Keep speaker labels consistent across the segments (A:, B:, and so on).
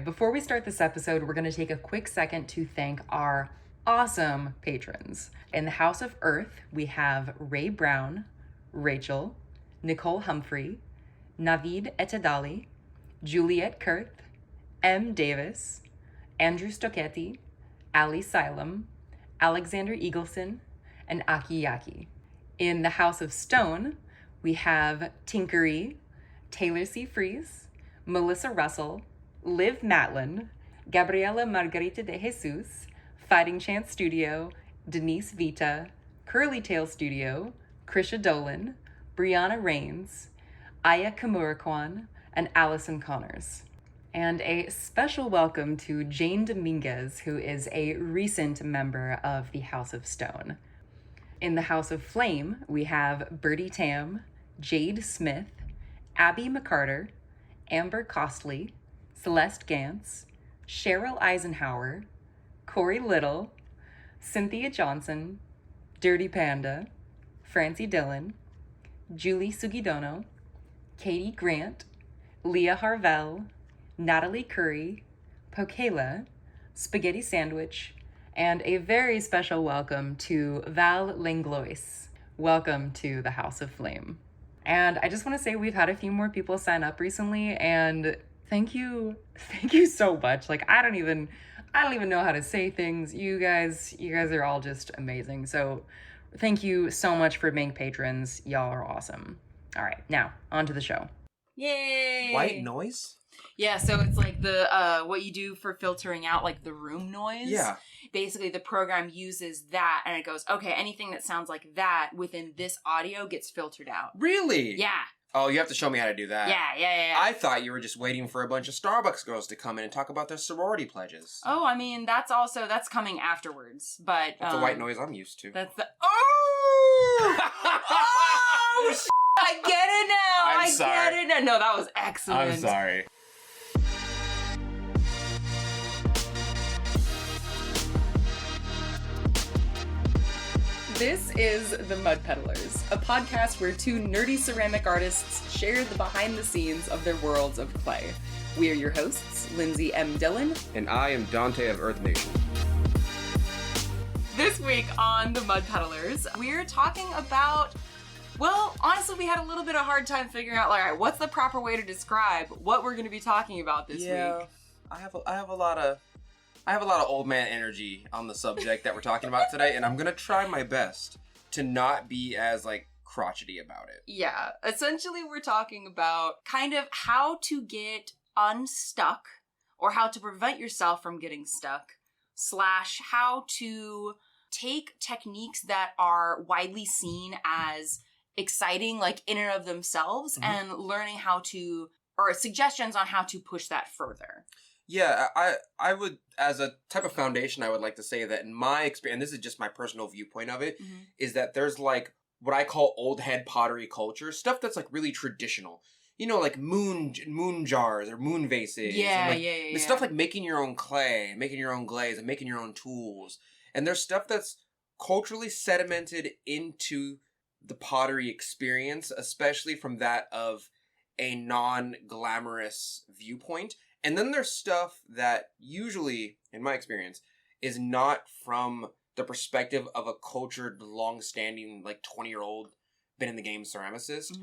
A: Before we start this episode, we're going to take a quick second to thank our awesome patrons. In the House of Earth, we have Ray Brown, Rachel, Nicole Humphrey, Navid Etedali, Juliet Kurth, M. Davis, Andrew Stocchetti, Ali Silem, Alexander Eagleson, and Aki Yaki. In the House of Stone, we have Tinkery, Taylor C. Fries, Melissa Russell, Liv Matlin, Gabriela Margarita de Jesus, Fighting Chance Studio, Denise Vita, Curly Tail Studio, Krisha Dolan, Brianna Rains, Aya Kamurakwan, and Allison Connors. And a special welcome to Jane Dominguez, who is a recent member of the House of Stone. In the House of Flame, we have Bertie Tam, Jade Smith, Abby McCarter, Amber Costley, Celeste Gantz, Cheryl Eisenhower, Corey Little, Cynthia Johnson, Dirty Panda, Francie Dillon, Julie Sugidono, Katie Grant, Leah Harvell, Natalie Curry, Pokela, Spaghetti Sandwich, and a very special welcome to Val Langlois. Welcome to the House of Flame. And I just want to say we've had a few more people sign up recently, and thank you so much. Like I don't even know how to say things. You guys are all just amazing. So thank you so much for being patrons. Y'all are awesome. All right, now on to the show.
B: Yay!
C: White noise?
B: Yeah, so it's like the what you do for filtering out like the room noise.
C: Yeah.
B: Basically the program uses that and it goes, okay, anything that sounds like that within this audio gets filtered out.
C: Really?
B: Yeah.
C: Oh, you have to show me how to do that.
B: Yeah.
C: I thought you were just waiting for a bunch of Starbucks girls to come in and talk about their sorority pledges.
B: Oh, I mean, that's coming afterwards, but...
C: That's the white noise I'm used to.
B: That's the... Oh! Oh, I get it now!
C: I'm sorry.
B: Get it now! No, that was excellent.
C: I'm sorry.
A: This is The Mud Peddlers, a podcast where two nerdy ceramic artists share the behind the scenes of their worlds of clay. We are your hosts, Lindsey M Dillon.
C: And I am Donte of Earth Nation.
A: This week on The Mud Peddlers, we're talking about, well, honestly, we had a little bit of a hard time figuring out, like, all right, what's the proper way to describe what we're going to be talking about this week?
C: I have a lot of old man energy on the subject that we're talking about today, and I'm gonna try my best to not be as like crotchety about it.
B: Yeah, essentially we're talking about kind of how to get unstuck or how to prevent yourself from getting stuck / how to take techniques that are widely seen as exciting like in and of themselves and learning how to, or suggestions on how to push that further.
C: Yeah, I would, as a type of foundation, I would like to say that in my experience, and this is just my personal viewpoint of it, is that there's like what I call old head pottery culture, stuff that's like really traditional. You know, like moon jars or moon vases.
B: Yeah.
C: There's stuff like making your own clay, making your own glaze, and making your own tools. And there's stuff that's culturally sedimented into the pottery experience, especially from that of a non-glamorous viewpoint. And then there's stuff that usually, in my experience, is not from the perspective of a cultured, long-standing, like 20-year-old, been in the game ceramicist.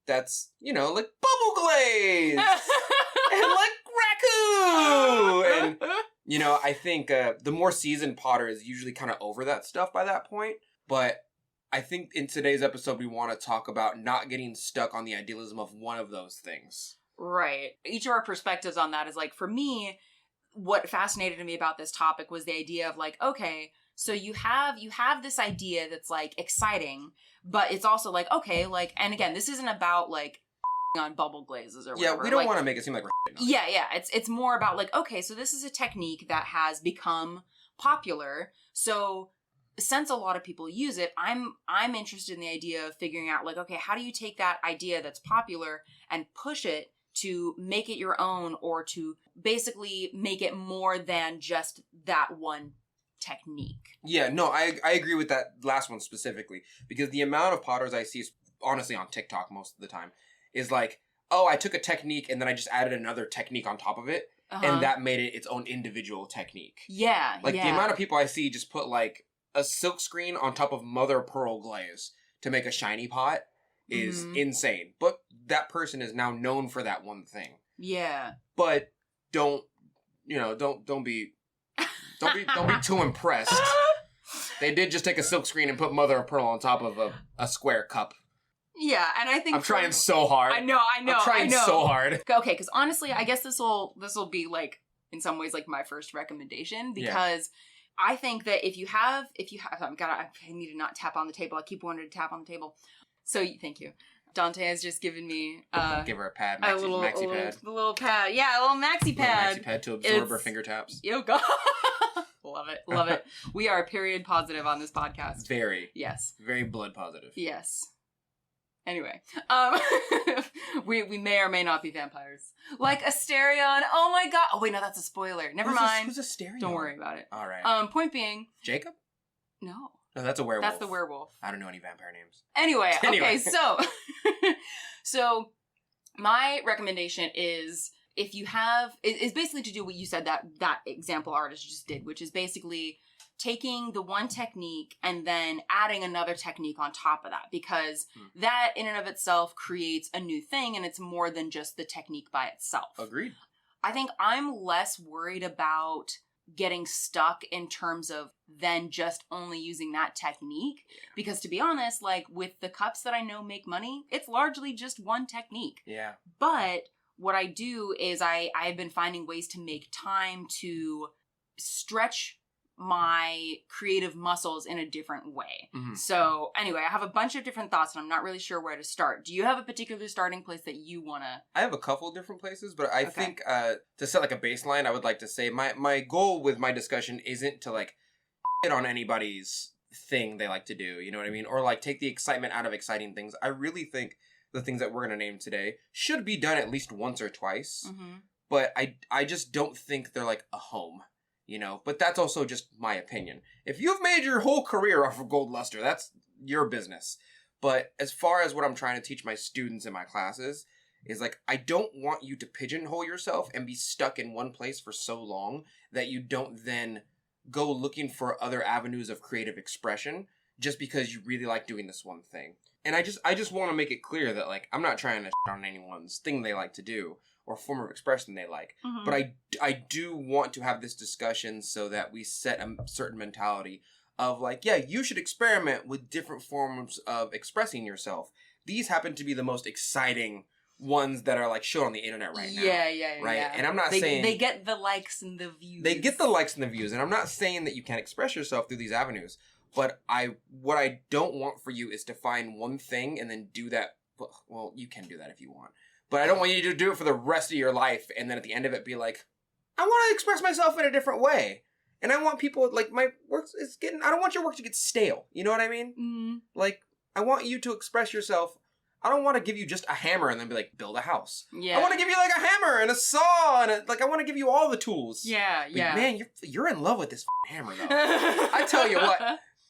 C: That's, you know, like bubble glaze! And like raku! And, you know, I think the more seasoned potter is usually kind of over that stuff by that point. But I think in today's episode, we want to talk about not getting stuck on the idealism of one of those things.
B: Right. Each of our perspectives on that is like, for me, what fascinated me about this topic was the idea of like, okay, so you have this idea that's like exciting, but it's also like, okay, like, and again, this isn't about like on bubble glazes or whatever.
C: Yeah, we don't want to make it seem like we're
B: Yeah. It's more about like, okay, so this is a technique that has become popular. So since a lot of people use it, I'm interested in the idea of figuring out like, okay, how do you take that idea that's popular and push it to make it your own, or to basically make it more than just that one technique.
C: Yeah, no, I agree with that last one specifically, because the amount of potters I see, honestly on TikTok most of the time, is like, oh, I took a technique and then I just added another technique on top of it. and that made it its own individual technique.
B: Yeah,
C: Like, the amount of people I see just put, like, a silk screen on top of mother of pearl glaze to make a shiny pot is insane. But that person is now known for that one thing.
B: Yeah.
C: But don't be too impressed. They did just take a silk screen and put mother of pearl on top of a square cup.
B: Yeah, and I think
C: I'm trying so hard.
B: I know.
C: I'm trying so hard.
B: Okay, because honestly, I guess this will be like in some ways like my first recommendation, because I think that if you have I need to not tap on the table. I keep wanting to tap on the table. So thank you. Donte has just given me
C: give her a pad,
B: maxi
C: pad.
B: A little pad. Yeah, a little maxi pad.
C: Maxi pad to absorb her finger taps.
B: Oh god. Love it. We are period positive on this podcast.
C: Very.
B: Yes.
C: Very blood positive.
B: Yes. Anyway, we may or may not be vampires. Like Asterion. Oh my god. Oh wait, no, that's a spoiler. Never mind.
C: Who's Asterion?
B: Don't worry about it.
C: All right.
B: Point being,
C: Jacob?
B: No.
C: No, that's a werewolf.
B: That's the werewolf.
C: I don't know any vampire names.
B: Anyway. Okay, so my recommendation is, if you have, is basically to do what you said that example artist just did, which is basically taking the one technique and then adding another technique on top of that, because that in and of itself creates a new thing, and it's more than just the technique by itself.
C: Agreed.
B: I think I'm less worried about getting stuck in terms of then just only using that technique, because to be honest, like with the cups that I know make money, it's largely just one technique.
C: Yeah.
B: But what I do is I've been finding ways to make time to stretch my creative muscles in a different way. So anyway, I have a bunch of different thoughts and I'm not really sure where to start. Do you have a particular starting place that you want to...
C: I have a couple different places, but I think to set like a baseline, I would like to say my goal with my discussion isn't to like hit on anybody's thing they like to do, you know what I mean? Or like take the excitement out of exciting things. I really think the things that we're going to name today should be done at least once or twice, but I just don't think they're like a home. You know, but that's also just my opinion. If you've made your whole career off of gold luster, that's your business. But as far as what I'm trying to teach my students in my classes is like, I don't want you to pigeonhole yourself and be stuck in one place for so long that you don't then go looking for other avenues of creative expression just because you really like doing this one thing. And I just want to make it clear that like, I'm not trying to shit on anyone's thing they like to do or form of expression they like. But I do want to have this discussion so that we set a certain mentality of like, yeah, you should experiment with different forms of expressing yourself. These happen to be the most exciting ones that are like shown on the internet right now. Right? Yeah. And I'm not saying...
B: They get the likes and the views.
C: They get the likes and the views. And I'm not saying that you can't express yourself through these avenues. But what I don't want for you is to find one thing and then do that. Well, you can do that if you want. But I don't want you to do it for the rest of your life and then at the end of it be like, I want to express myself in a different way. And I want people, like, my work is getting, I don't want your work to get stale. You know what I mean? Like, I want you to express yourself. I don't want to give you just a hammer and then be like, build a house. I want to give you like a hammer and a saw and I want to give you all the tools. But, man, you're in love with this hammer though. I tell you what.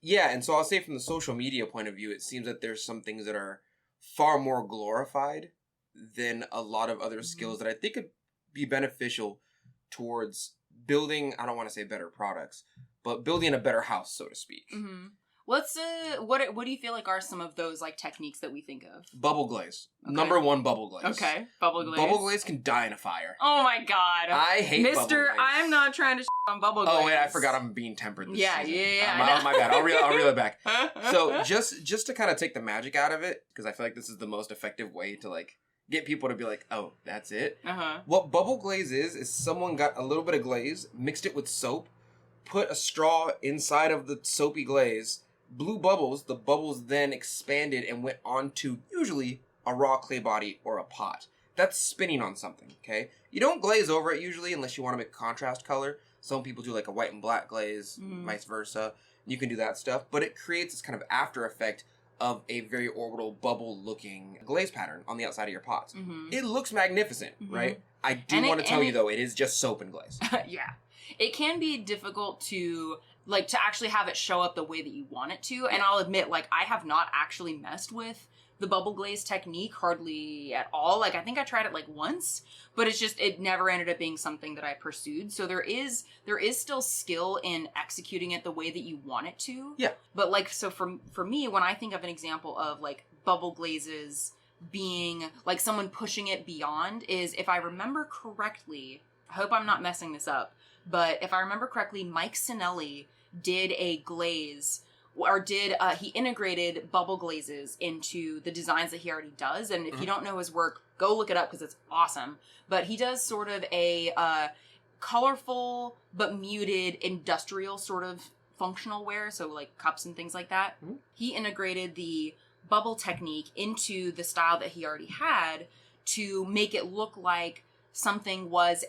C: Yeah, and so I'll say from the social media point of view, it seems that there's some things that are far more glorified than a lot of other skills that I think could be beneficial towards building, I don't want to say better products, but building a better house, so to speak.
B: What's what do you feel like are some of those like techniques that we think of?
C: Bubble glaze. Number one, bubble glaze.
B: Okay, bubble glaze.
C: Bubble glaze can die in a fire.
B: Oh my god.
C: I hate bubble glaze.
B: I'm not trying to on bubble glaze.
C: Oh wait, I forgot I'm being tempered this season.
B: Yeah.
C: My bad. I'll reel it back. So just to kind of take the magic out of it, because I feel like this is the most effective way to like get people to be like, oh, that's it. What bubble glaze is someone got a little bit of glaze, mixed it with soap, put a straw inside of the soapy glaze, blew bubbles. The bubbles then expanded and went onto usually a raw clay body or a pot. That's spinning on something, okay? You don't glaze over it usually unless you want to make a contrast color. Some people do like a white and black glaze, vice versa. You can do that stuff, but it creates this kind of after effect of a very orbital bubble-looking glaze pattern on the outside of your pots. It looks magnificent, right? I do want to tell you, though, it is just soap and glaze.
B: Yeah. It can be difficult to actually have it show up the way that you want it to. And I'll admit, like, I have not actually messed with the bubble glaze technique hardly at all. Like, I think I tried it like once, but it never ended up being something that I pursued. So there is still skill in executing it the way that you want it to.
C: Yeah.
B: But like, so for me, when I think of an example of like bubble glazes being like someone pushing it beyond, is, if I remember correctly, I hope I'm not messing this up, but if I remember correctly, Mike Sinelli did a glaze, or he integrated bubble glazes into the designs that he already does. And if you don't know his work, go look it up because it's awesome. But he does sort of a colorful but muted industrial sort of functional wear, so like cups and things like that. He integrated the bubble technique into the style that he already had to make it look like something was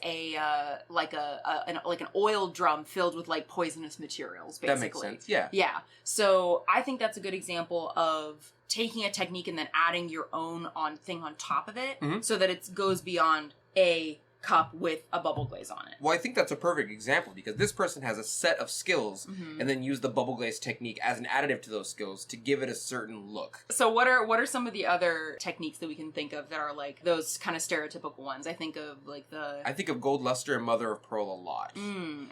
B: like an oil drum filled with like poisonous materials, basically.
C: That makes sense. Yeah.
B: Yeah. So I think that's a good example of taking a technique and then adding your own thing on top of it, so that it goes beyond a cup with a bubble glaze on it.
C: Well, I think that's a perfect example, because this person has a set of skills and then use the bubble glaze technique as an additive to those skills to give it a certain look.
B: So what are some of the other techniques that we can think of that are like those kind of stereotypical ones? I think of
C: Gold Luster and Mother of Pearl a lot.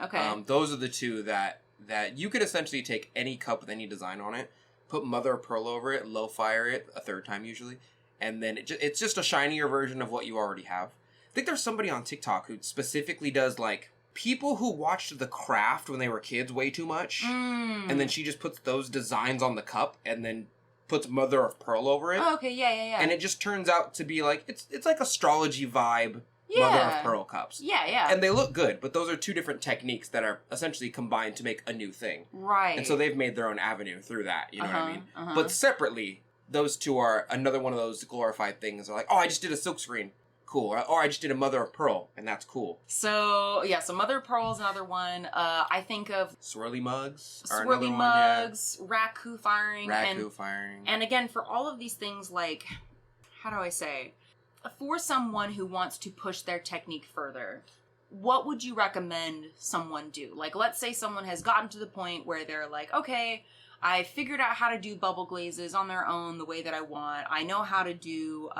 B: Okay.
C: Those are the two that you could essentially take any cup with any design on it, put Mother of Pearl over it, low fire it a third time usually, and then it's just a shinier version of what you already have. I think there's somebody on TikTok who specifically does like people who watched The Craft when they were kids way too much, and then she just puts those designs on the cup and then puts Mother of Pearl over it.
B: Oh, okay, yeah.
C: And it just turns out to be like it's like astrology vibe. Mother of Pearl cups.
B: Yeah.
C: And they look good, but those are two different techniques that are essentially combined to make a new thing.
B: Right.
C: And so they've made their own avenue through that, you know what I mean? But separately, those two are another one of those glorified things. They're like, oh, I just did a silkscreen. Cool. Or I just did a Mother of Pearl, and that's cool.
B: So Mother of Pearl is another one. I think of
C: swirly mugs.
B: Raku firing.
C: Firing.
B: And again, for all of these things, like, how do I say? For someone who wants to push their technique further, what would you recommend someone do? Like, let's say someone has gotten to the point where they're like, okay, I figured out how to do bubble glazes on their own the way that I want. I know how to do,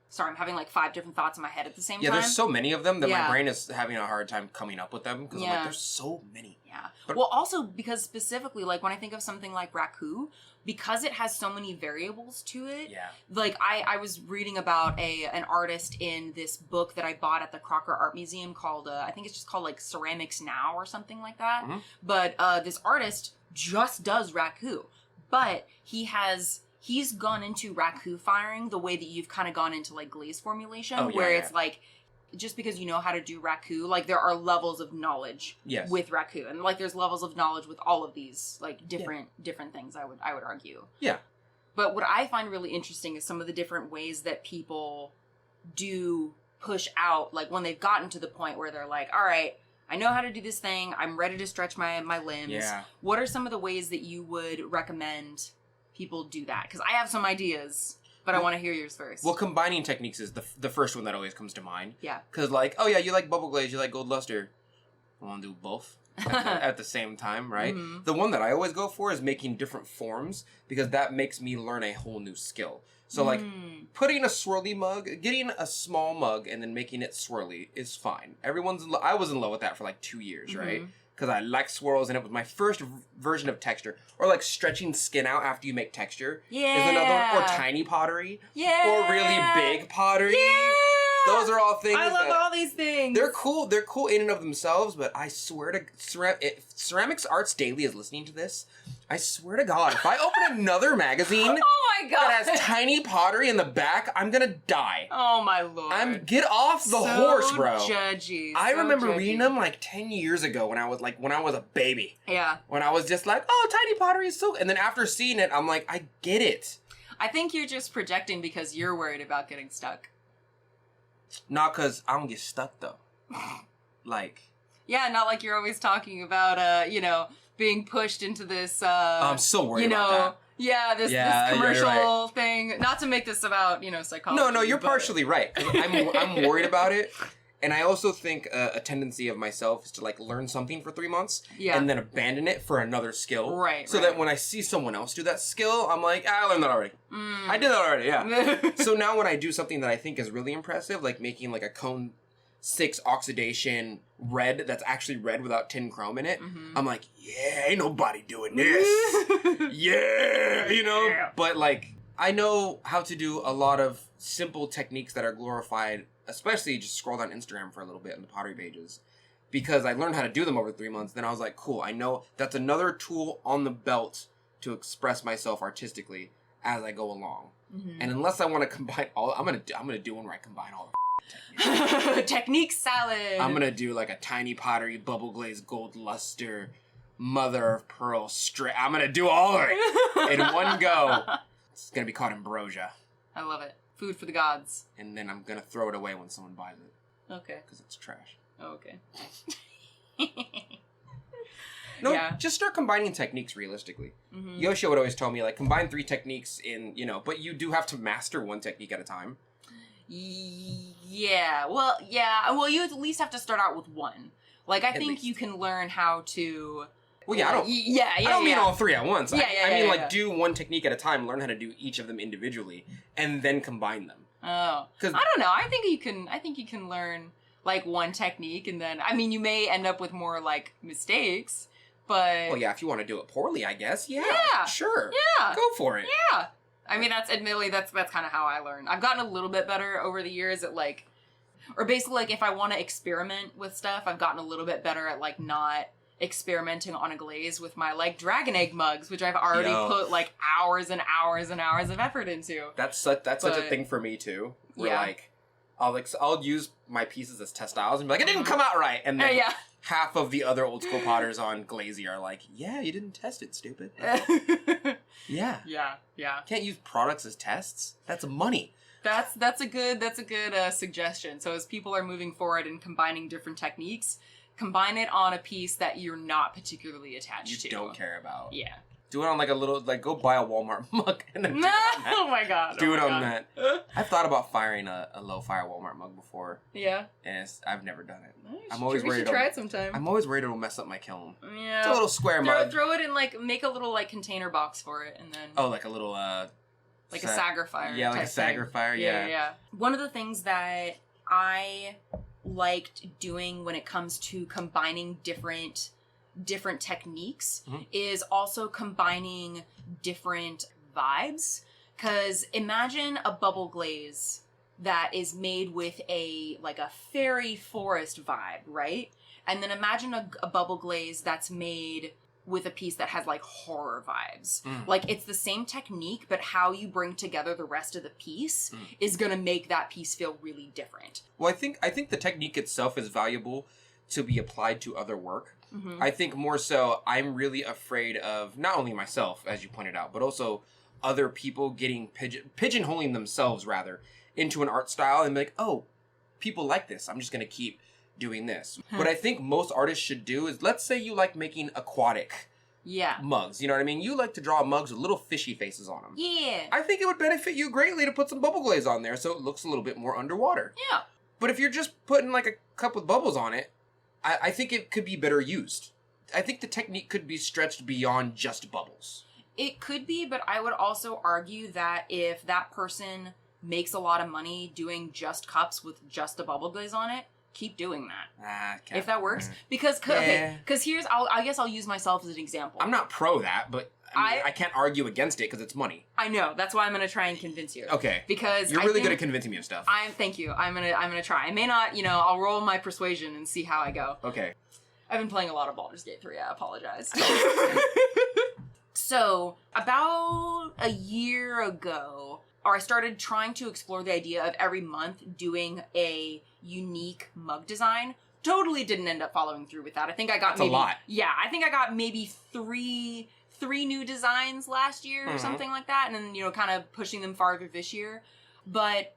B: sorry, I'm having like 5 different thoughts in my head at the same time.
C: Yeah, there's so many of them that my brain is having a hard time coming up with them, because I'm like, there's so many.
B: Yeah. But, well, also because specifically, like when I think of something like Raku, because it has so many variables to it.
C: Yeah.
B: Like I was reading about an artist in this book that I bought at the Crocker Art Museum called, I think it's just called like Ceramics Now or something like that. But this artist just does Raku, but he's gone into Raku firing the way that you've kind of gone into like glaze formulation, it's like, just because you know how to do Raku, like there are levels of knowledge with Raku, and like there's levels of knowledge with all of these like different things. I would argue. Yeah. But what I find really interesting is some of the different ways that people do push out, like when they've gotten to the point where they're like, all right, I know how to do this thing. I'm ready to stretch my limbs. Yeah. What are some of the ways that you would recommend people do that? Because I have some ideas. But I want to hear yours first.
C: Well, combining techniques is the first one that always comes to mind.
B: Yeah.
C: Because like, oh yeah, you like bubble glaze, you like gold luster. I want to do both at the same time, right? The one that I always go for is making different forms, because that makes me learn a whole new skill. So like putting a swirly mug, getting a small mug and then making it swirly is fine. I was in love with that for like 2 years, right? Because I like swirls, and it was my first version of texture. Or like stretching skin out after you make texture is another one. Or tiny pottery. Yeah. Or really big pottery. Yeah. Those are all things.
B: I love all these things.
C: They're cool. They're cool in and of themselves, but I swear to if Ceramics Arts Daily is listening to this, I swear to God, if I open another magazine that has tiny pottery in the back, I'm gonna die.
B: Oh my Lord.
C: Get off the horse, bro.
B: Judgy.
C: I remember reading them like 10 years ago when I was a baby. Yeah. When I was just like, oh, tiny pottery is so, and then after seeing it, I'm like, I get it.
B: I think you're just projecting because you're worried about getting stuck.
C: Not because I don't get stuck though. Like.
B: Yeah, not like you're always talking about, being pushed into this,
C: I'm so worried about that.
B: Yeah, this commercial thing. Not to make this about, psychology.
C: No, you're partially right. I'm worried about it. And I also think a tendency of myself is to like learn something for 3 months and then abandon it for another skill.
B: Right.
C: So that when I see someone else do that skill, I'm like, I learned that already. I did that already, yeah. So now when I do something that I think is really impressive, like making like a cone 6 oxidation red that's actually red without tin chrome in it, I'm like, yeah, ain't nobody doing this. Yeah, you know? Yeah. But like, I know how to do a lot of simple techniques that are glorified, especially just scroll down Instagram for a little bit on the pottery pages, because I learned how to do them over 3 months. Then I was like, cool, I know that's another tool on the belt to express myself artistically as I go along. And unless I want to combine all, I'm gonna do one where I combine all the techniques.
B: Technique salad.
C: I'm gonna do like a tiny pottery, bubble glaze, gold luster, mother of pearl, straight. I'm gonna do all of it in one go. It's gonna be called ambrosia.
B: I love it. Food for the gods.
C: And then I'm gonna throw it away when someone buys it.
B: Okay.
C: Because it's trash.
B: Oh, okay.
C: No, just start combining techniques realistically. Yoshio would always tell me, like, combine 3 techniques in, you know, but you do have to master one technique at a time.
B: Yeah. Well, you at least have to start out with one. Like, I think you can learn how to...
C: Well, yeah, I don't mean all 3 at once. I mean, do one technique at a time, learn how to do each of them individually, and then combine them.
B: Oh. I don't know. I think you can learn, like, one technique, and then, I mean, you may end up with more, like, mistakes, but...
C: Well, yeah, if you want to do it poorly, I guess. Yeah. Sure.
B: Yeah.
C: Go for it.
B: Yeah. I mean, that's kind of how I learned. I've gotten a little bit better over the years at, like... Or basically, like, if I want to experiment with stuff, I've gotten a little bit better at, like, not... experimenting on a glaze with my like dragon egg mugs, which I've already put like hours and hours and hours of effort into.
C: That's such a thing for me too. Where like I'll use my pieces as textiles and be like, it didn't come out right, and then half of the other old school potters on Glazy are like, yeah, you didn't test it, stupid. Yeah. Can't use products as tests. That's money.
B: That's a good suggestion. So as people are moving forward and combining different techniques, combine it on a piece that you're not particularly attached to.
C: You don't care about.
B: Yeah.
C: Do it on like a little, like go buy a Walmart mug and then do it on that.
B: Oh my god.
C: Do it on that. I've thought about firing a low fire Walmart mug before.
B: Yeah.
C: And I've never done it.
B: I'm always worried. We should try it sometime.
C: I'm always worried it'll mess up my kiln.
B: Yeah.
C: It's a little square mug.
B: Throw it in like, make a little like container box for it and then.
C: Oh, like a little
B: like a Sagar fire.
C: Yeah, like a Sagar fire. Yeah.
B: One of the things that I liked doing when it comes to combining different techniques is also combining different vibes. Because imagine a bubble glaze that is made with a fairy forest vibe, right? And then imagine a bubble glaze that's made with a piece that has like horror vibes. Like it's the same technique, but how you bring together the rest of the piece is gonna make that piece feel really different.
C: Well, I think the technique itself is valuable to be applied to other work. I think more so I'm really afraid of not only myself, as you pointed out, but also other people getting pigeonholing themselves rather into an art style and be like, oh, people like this, I'm just gonna keep doing this. What I think most artists should do is, let's say you like making aquatic mugs, you know what I mean? You like to draw mugs with little fishy faces on them.
B: Yeah.
C: I think it would benefit you greatly to put some bubble glaze on there so it looks a little bit more underwater.
B: Yeah.
C: But if you're just putting like a cup with bubbles on it, I think it could be better used. I think the technique could be stretched beyond just bubbles.
B: It could be, but I would also argue that if that person makes a lot of money doing just cups with just a bubble glaze on it, keep doing that. If that works. Because here's, I guess I'll use myself as an example.
C: I'm not pro that, but I can't argue against it because it's money.
B: I know. That's why I'm going to try and convince you.
C: Okay.
B: Because
C: you're really good at convincing me of stuff.
B: Thank you. I'm gonna try. I may not, I'll roll my persuasion and see how I go.
C: Okay.
B: I've been playing a lot of Baldur's Gate 3. I apologize. So, about a year ago, I started trying to explore the idea of every month doing a unique mug design. Totally didn't end up following through with that. I think I got
C: a lot.
B: Yeah, I think I got maybe three new designs last year or something like that, and then, kind of pushing them farther this year. But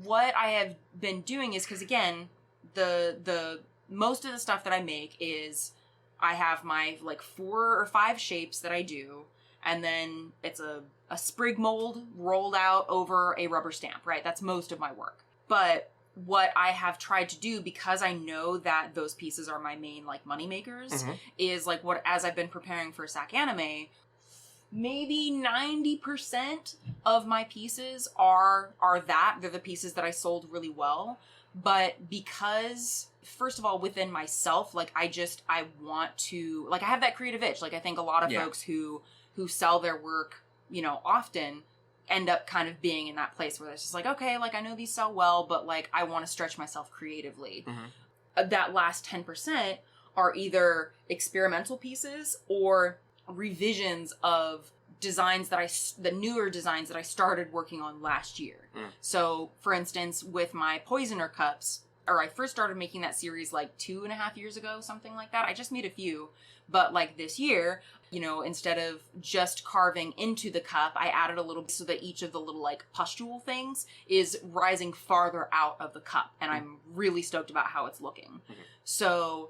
B: what I have been doing is, because again, the most of the stuff that I make is I have my 4 or 5 shapes that I do, and then it's a sprig mold rolled out over a rubber stamp, right? That's most of my work. But what I have tried to do, because I know that those pieces are my main, like, money makers, is, like, as I've been preparing for SAC Anime, maybe 90% of my pieces are that. They're the pieces that I sold really well. But because, first of all, within myself, like, I want to, like, I have that creative itch. Like, I think a lot of folks who sell their work, often end up kind of being in that place where it's just like, okay, like, I know these sell well, but, like, I want to stretch myself creatively. That last 10% are either experimental pieces or revisions of designs the newer designs that I started working on last year. So, for instance, with my Poisoner cups, or I first started making that series like 2.5 years ago, something like that. I just made a few, but like this year, instead of just carving into the cup, I added a little so that each of the little like pustule things is rising farther out of the cup, and I'm really stoked about how it's looking. So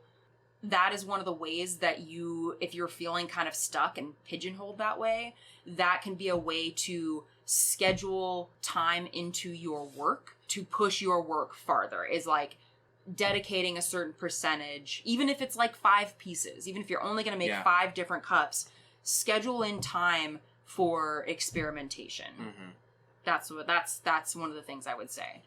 B: that is one of the ways that if you're feeling kind of stuck and pigeonholed that way, that can be a way to schedule time into your work to push your work farther, is like dedicating a certain percentage, even if it's like 5 pieces, even if you're only going to make 5 different cups, schedule in time for experimentation. That's one of the things I would say.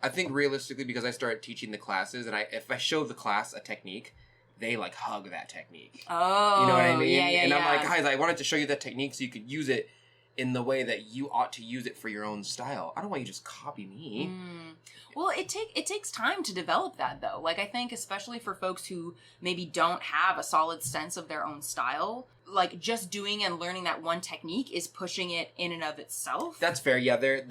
C: I think realistically, because I started teaching the classes, and if I show the class a technique, they like hug that technique.
B: Oh,
C: you know what I mean?
B: Yeah.
C: I'm like, guys, I wanted to show you that technique so you could use it in the way that you ought to use it for your own style. I don't want you to just copy me.
B: Well, it takes time to develop that, though. Like, I think especially for folks who maybe don't have a solid sense of their own style, like, just doing and learning that one technique is pushing it in and of itself.
C: That's fair. Yeah, they're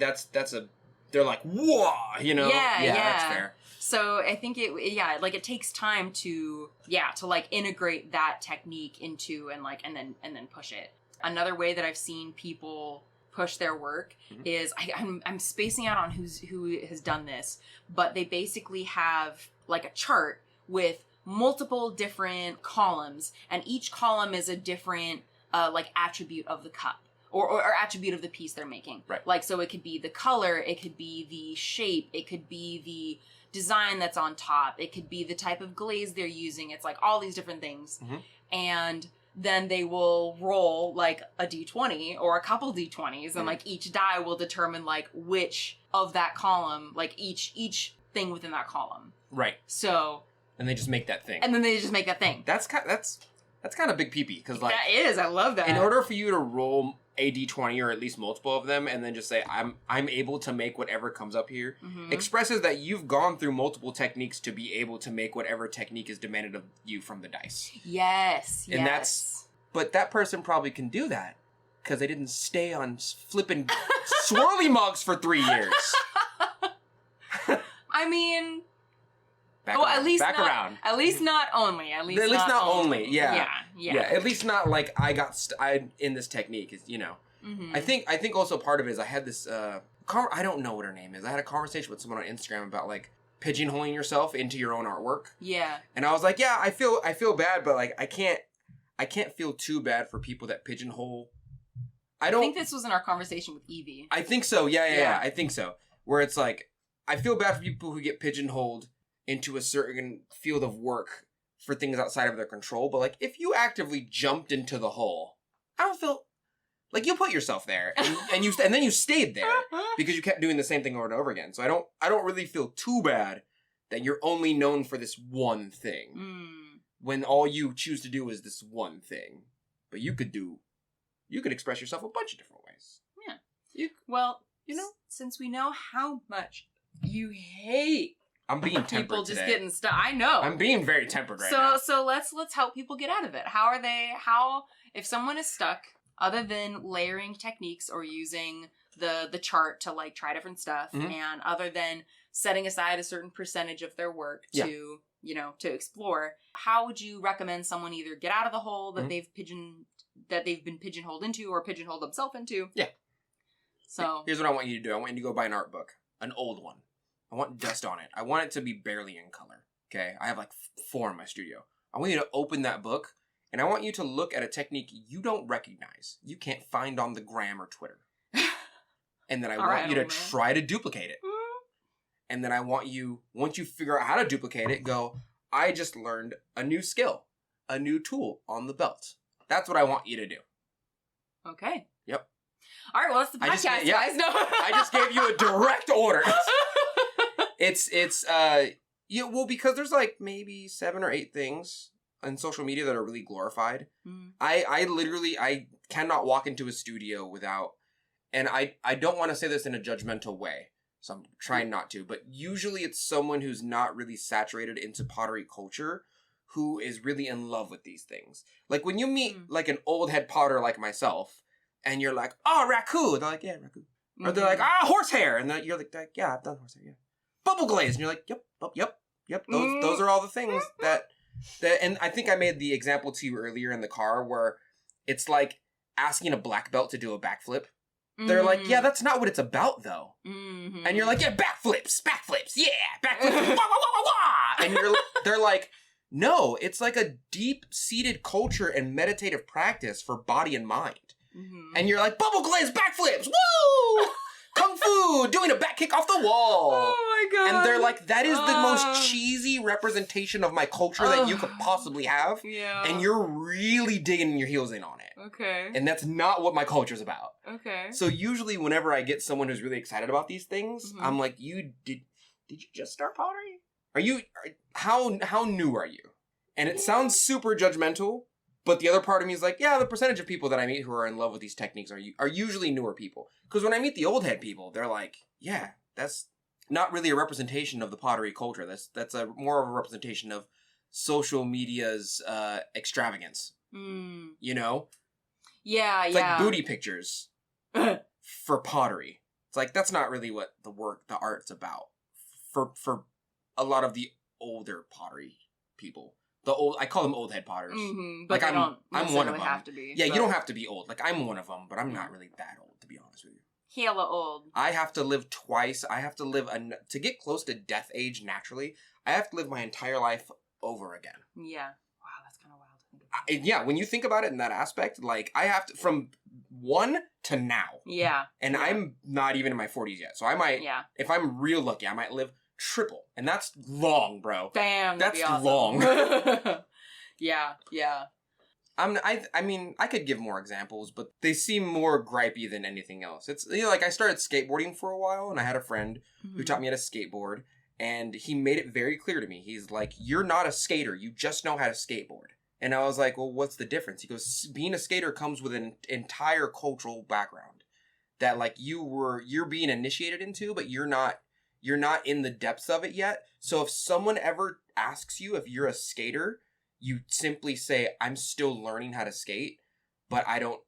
C: like, whoa, Yeah, that's fair.
B: So I think it takes time to like integrate that technique into and then push it. Another way that I've seen people push their work is I'm spacing out on who has done this, but they basically have like a chart with multiple different columns, and each column is a different like attribute of the cup. Or attribute of the piece they're making.
C: Right.
B: Like, so it could be the color, it could be the shape, it could be the design that's on top, it could be the type of glaze they're using. It's like all these different things. And then they will roll like a d20 or a couple d20s, and like each die will determine like which of that column, like each thing within that column.
C: Right.
B: So.
C: And they just make that thing.
B: That's
C: kind of big pee-pee, because like
B: that is. I love that.
C: In order for you to roll a d20 or at least multiple of them, and then just say I'm able to make whatever comes up here, expresses that you've gone through multiple techniques to be able to make whatever technique is demanded of you from the dice.
B: Yes.
C: And but that person probably can do that because they didn't stay on flipping swirly mugs for 3 years.
B: I mean.
C: Back around.
B: At least not only.
C: Yeah. At least not like I got in this technique, is I think also part of it is I had this I don't know what her name is. I had a conversation with someone on Instagram about like pigeonholing yourself into your own artwork.
B: Yeah.
C: And I was like, yeah, I feel bad, but like I can't feel too bad for people that pigeonhole. I think
B: this was in our conversation with Evie.
C: I think so. Yeah. I think so. Where it's like I feel bad for people who get pigeonholed into a certain field of work for things outside of their control, but like if you actively jumped into the hole, I don't feel like you put yourself there and then you stayed there because you kept doing the same thing over and over again. So I don't really feel too bad that you're only known for this one thing when all you choose to do is this one thing. But you could express yourself a bunch of different ways.
B: Yeah. Since we know how much you hate
C: I'm being tempered
B: people just
C: today.
B: getting stuck. I know.
C: I'm being very tempered now.
B: So let's help people get out of it. If someone is stuck, other than layering techniques or using the chart to like try different stuff, and other than setting aside a certain percentage of their work to explore, how would you recommend someone either get out of the hole that they've been pigeonholed into or pigeonholed themselves into?
C: Yeah.
B: So
C: here's what I want you to do. I want you to go buy an art book, an old one. I want dust on it. I want it to be barely in color. Okay? I have like 4 in my studio. I want you to open that book, and I want you to look at a technique you don't recognize, you can't find on the gram or Twitter. And then I want you to try to duplicate it. And then I want you, once you figure out how to duplicate it, go, I just learned a new skill, a new tool on the belt. That's what I want you to do.
B: Okay.
C: Yep.
B: All right, well, that's the podcast, guys. No.
C: I just gave you a direct order. Well, because there's like maybe 7 or 8 things on social media that are really glorified.
B: Mm.
C: I cannot walk into a studio without, and I don't want to say this in a judgmental way, so I'm trying not to, but usually it's someone who's not really saturated into pottery culture who is really in love with these things. Like when you meet like an old head potter like myself, and you're like, oh, raku. They're like, yeah, raku. Or they're like, horsehair. And then you're like, yeah, I've done horsehair, yeah. Bubble glaze. And you're like, yep. Those are all the things that, and I think I made the example to you earlier in the car where it's like asking a black belt to do a backflip. They're like, yeah, that's not what it's about, though. Mm-hmm. And you're like, yeah, backflips, yeah, backflips, wah, wah, wah, wah, wah. And they're like, no, it's like a deep-seated culture and meditative practice for body and mind. Mm-hmm. And you're like, bubble glaze backflips, woo! Kung fu, doing a back kick off the wall.
B: Oh my god.
C: And they're like, that is the most cheesy representation of my culture that you could possibly have. Yeah. And you're really digging your heels in on it.
B: Okay.
C: And that's not what my culture's about.
B: Okay.
C: So usually whenever I get someone who's really excited about these things, I'm like, did you just start pottery? How new are you? And it sounds super judgmental. But the other part of me is like, yeah, the percentage of people that I meet who are in love with these techniques are usually newer people. Because when I meet the old head people, they're like, yeah, that's not really a representation of the pottery culture. That's more of a representation of social media's extravagance. Mm. You know?
B: Yeah,
C: it's like booty pictures for pottery. It's like, that's not really what the art's about. For a lot of the older pottery people. I call them old head potters. Mm-hmm,
B: but
C: like
B: I'm one of them. Have to be,
C: yeah, but... you don't have to be old. Like I'm one of them, but I'm not really that old, to be honest with you.
B: Hella old.
C: I have to live twice. I have to live to get close to death age naturally. I have to live my entire life over again.
B: Yeah. Wow, that's kind of wild to think about.
C: Yeah, when you think about it in that aspect, like I have to from 1 to now.
B: Yeah.
C: And I'm not even in my 40s yet, so I might. Yeah. If I'm real lucky, I might live triple, and that's long, bro.
B: Damn,
C: that's
B: awesome.
C: Long.
B: Yeah.
C: I mean, I could give more examples, but they seem more gripey than anything else. It's like I started skateboarding for a while, and I had a friend who taught me how to skateboard, and he made it very clear to me. He's like, "You're not a skater. You just know how to skateboard." And I was like, "Well, what's the difference?" He goes, "Being a skater comes with an entire cultural background that like you're being initiated into, but you're not in the depths of it yet. So if someone ever asks you if you're a skater, you simply say, I'm still learning how to skate, but I don't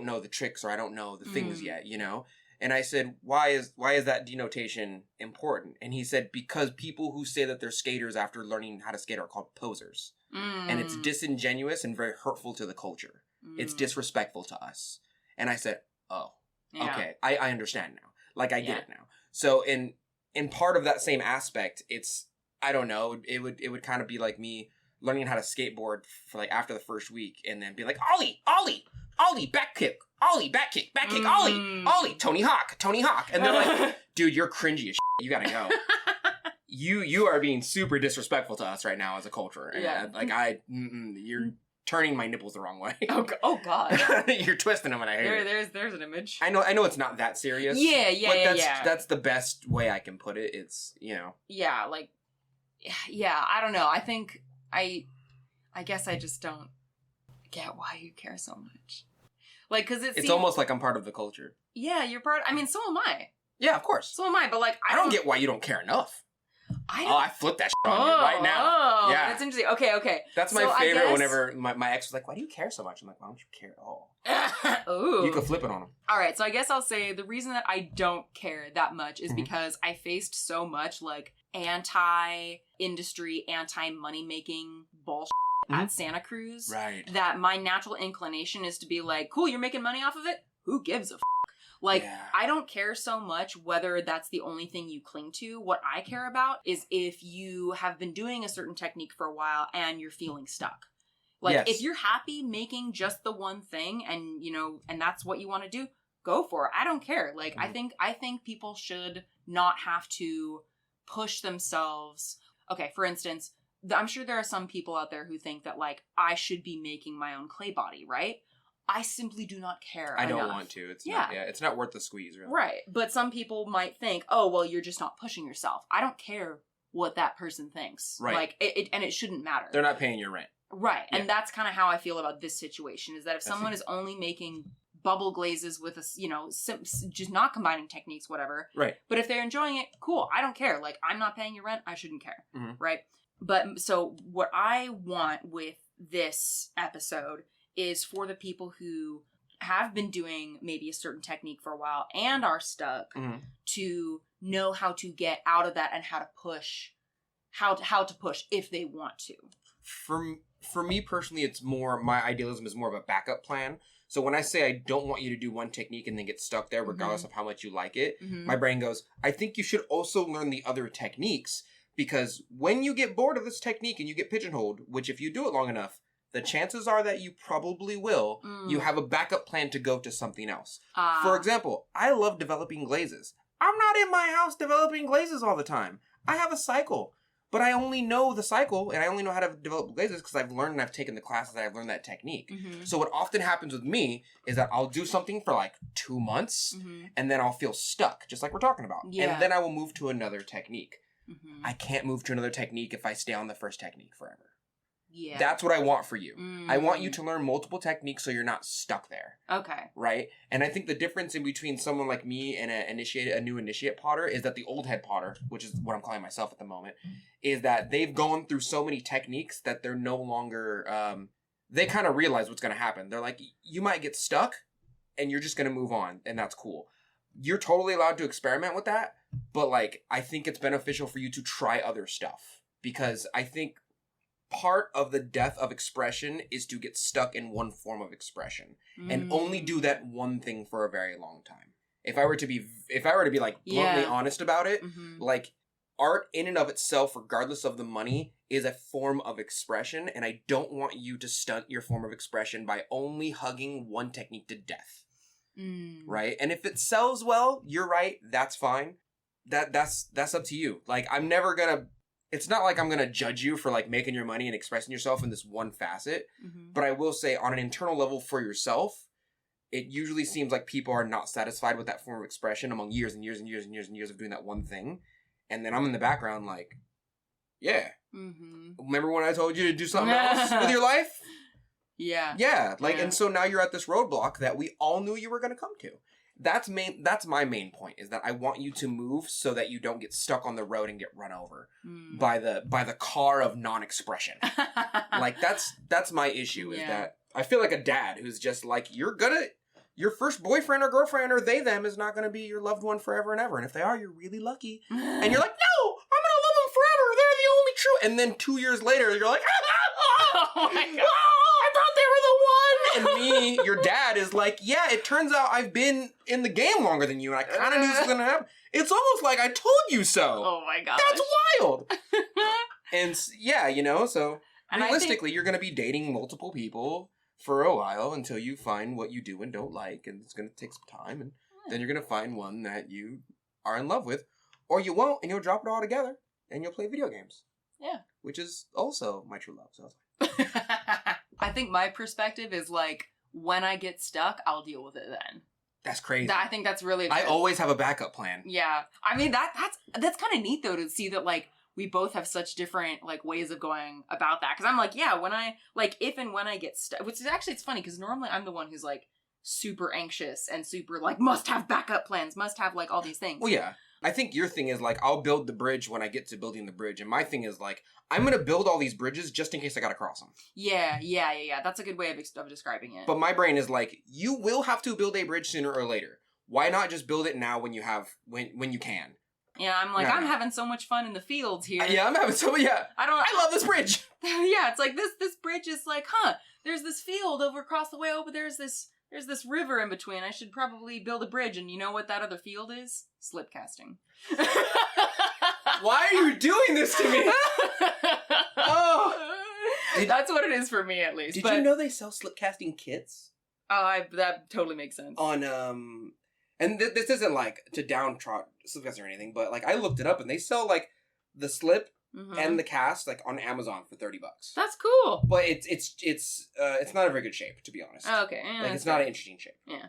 C: know the tricks or I don't know the things yet, you know? And I said, why is that denotation important? And he said, because people who say that they're skaters after learning how to skate are called posers. And it's disingenuous and very hurtful to the culture. It's disrespectful to us. And I said, oh, okay, I understand now. Like, I get it now. So in part of that same aspect, it's, I don't know, it would kind of be like me learning how to skateboard for like after the first week and then be like, Ollie, back kick, Ollie, back kick, Ollie, Tony Hawk. And they're like, dude, you're cringy as shit. You gotta go. You are being super disrespectful to us right now as a culture. And you're turning my nipples the wrong way.
B: Oh God.
C: You're twisting them and I hate it.
B: There's an image.
C: I know it's not that serious.
B: Yeah,
C: that's the best way I can put it. It's, you know.
B: Yeah, like, yeah, I don't know. I think I guess I just don't get why you care so much. Like, because it's
C: almost like I'm part of the culture.
B: Yeah, you're part. I mean, so am I.
C: Yeah, of course.
B: So am I, but like,
C: I don't get why you don't care enough. I flip that shit on you right now.
B: Oh,
C: yeah.
B: That's interesting. Okay.
C: That's my favorite whenever my ex was like, why do you care so much? I'm like, why don't you care at all?
B: Ooh.
C: You can flip it on him.
B: All right, so I guess I'll say the reason that I don't care that much is because I faced so much like anti-industry, anti-money-making bullshit at Santa Cruz.
C: Right.
B: That my natural inclination is to be like, cool, you're making money off of it? Who gives a f***? Like, I don't care so much whether that's the only thing you cling to. What I care about is if you have been doing a certain technique for a while and you're feeling stuck. Like, if you're happy making just the one thing and, you know, and that's what you want to do, go for it. I don't care. Like, I think people should not have to push themselves. Okay, for instance, I'm sure there are some people out there who think that, like, I should be making my own clay body, right? I simply do not care
C: I
B: enough.
C: don't want to. It's not worth the squeeze, really.
B: Right. But some people might think, oh, well, you're just not pushing yourself. I don't care what that person thinks.
C: Right.
B: Like, and it shouldn't matter.
C: They're not paying your rent.
B: Right.
C: Yeah.
B: And that's kind of how I feel about this situation, is that if someone is only making bubble glazes with a, just not combining techniques, whatever.
C: Right.
B: But if they're enjoying it, cool. I don't care. Like, I'm not paying your rent. I shouldn't care.
C: Mm-hmm.
B: Right. But so what I want with this episode is for the people who have been doing maybe a certain technique for a while and are stuck to know how to get out of that and how to push, how to push if they want to.
C: For me personally, it's more, my idealism is more of a backup plan. So when I say I don't want you to do one technique and then get stuck there, regardless of how much you like it, my brain goes, I think you should also learn the other techniques, because when you get bored of this technique and you get pigeonholed, which if you do it long enough, the chances are that you probably will, you have a backup plan to go to something else. For example, I love developing glazes. I'm not in my house developing glazes all the time. I have a cycle. But I only know the cycle, and I only know how to develop glazes because I've learned and I've taken the classes and I've learned that technique. So what often happens with me is that I'll do something for like 2 months, and then I'll feel stuck, just like we're talking about.
B: Yeah.
C: And then I will move to another technique. I can't move to another technique if I stay on the first technique forever.
B: Yeah.
C: That's what I want for you. I want you to learn multiple techniques so you're not stuck there.
B: Okay.
C: Right? And I think the difference in between someone like me and a new initiate potter is that the old head potter, which is what I'm calling myself at the moment, is that they've gone through so many techniques that they're no longer, they kind of realize what's going to happen. They're like, you might get stuck and you're just going to move on, and that's cool. You're totally allowed to experiment with that, but like, I think it's beneficial for you to try other stuff, because I think part of the death of expression is to get stuck in one form of expression and only do that one thing for a very long time. If I were to be like bluntly honest about it, like, art in and of itself, regardless of the money, is a form of expression, and I don't want you to stunt your form of expression by only hugging one technique to death. Right? And if it sells well, you're right, that's fine. That's up to you. Like, it's not like I'm gonna judge you for like making your money and expressing yourself in this one facet, but I will say on an internal level for yourself, it usually seems like people are not satisfied with that form of expression among years and years and years and years and years of doing that one thing. And then I'm in the background like, yeah. Remember when I told you to do something else with your life?
B: Yeah.
C: Yeah. Like, and so now you're at this roadblock that we all knew you were going to come to. That's my main point, is that I want you to move so that you don't get stuck on the road and get run over by the car of non-expression. Like, that's my issue, is that I feel like a dad who's just like, your first boyfriend or girlfriend or they, them is not going to be your loved one forever and ever. And if they are, you're really lucky. And you're like, no, I'm going to love them forever. They're the only true. And then 2 years later, you're like, oh my God. I thought they were the one. And me, your dad, is like, yeah, it turns out I've been in the game longer than you, and I kind of knew this was going to happen. It's almost like I told you so.
B: Oh my gosh.
C: That's wild. And yeah, so and realistically, you're going to be dating multiple people for a while until you find what you do and don't like, and it's going to take some time, and then you're going to find one that you are in love with, or you won't, and you'll drop it all together, and you'll play video games.
B: Yeah.
C: Which is also my true love, so
B: I think my perspective is like, when I get stuck, I'll deal with it then.
C: That's crazy.
B: I think that's really good.
C: I always have a backup plan.
B: Yeah. I mean, that's kind of neat, though, to see that, like, we both have such different, like, ways of going about that. Because I'm like, yeah, when I, like, if and when I get stuck, which is actually, it's funny, because normally I'm the one who's, like, super anxious and super, like, must have backup plans, must have, like, all these things.
C: Well, yeah. I think your thing is, like, I'll build the bridge when I get to building the bridge. And my thing is, like, I'm going to build all these bridges just in case I got to cross them. Yeah.
B: That's a good way of describing it.
C: But my brain is like, you will have to build a bridge sooner or later. Why not just build it now when you can?
B: Yeah, I'm like, I'm having so much fun in the fields here.
C: Yeah, I'm having I love this bridge.
B: Yeah, it's like, this bridge is like, there's this field over across the way. Oh, but there's this river in between. I should probably build a bridge. And you know what that other field is? Slip casting.
C: Why are you doing this to me?
B: That's what it is for me, at least.
C: Did you know they sell slip casting kits?
B: That totally makes sense.
C: And this isn't like to downtrot slip casting or anything, but like I looked it up and they sell like the slip
B: Mhm.
C: and the cast like on Amazon for $30.
B: That's cool.
C: But it's not a very good shape, to be honest.
B: Okay. Yeah,
C: Like it's not an interesting shape.
B: Yeah.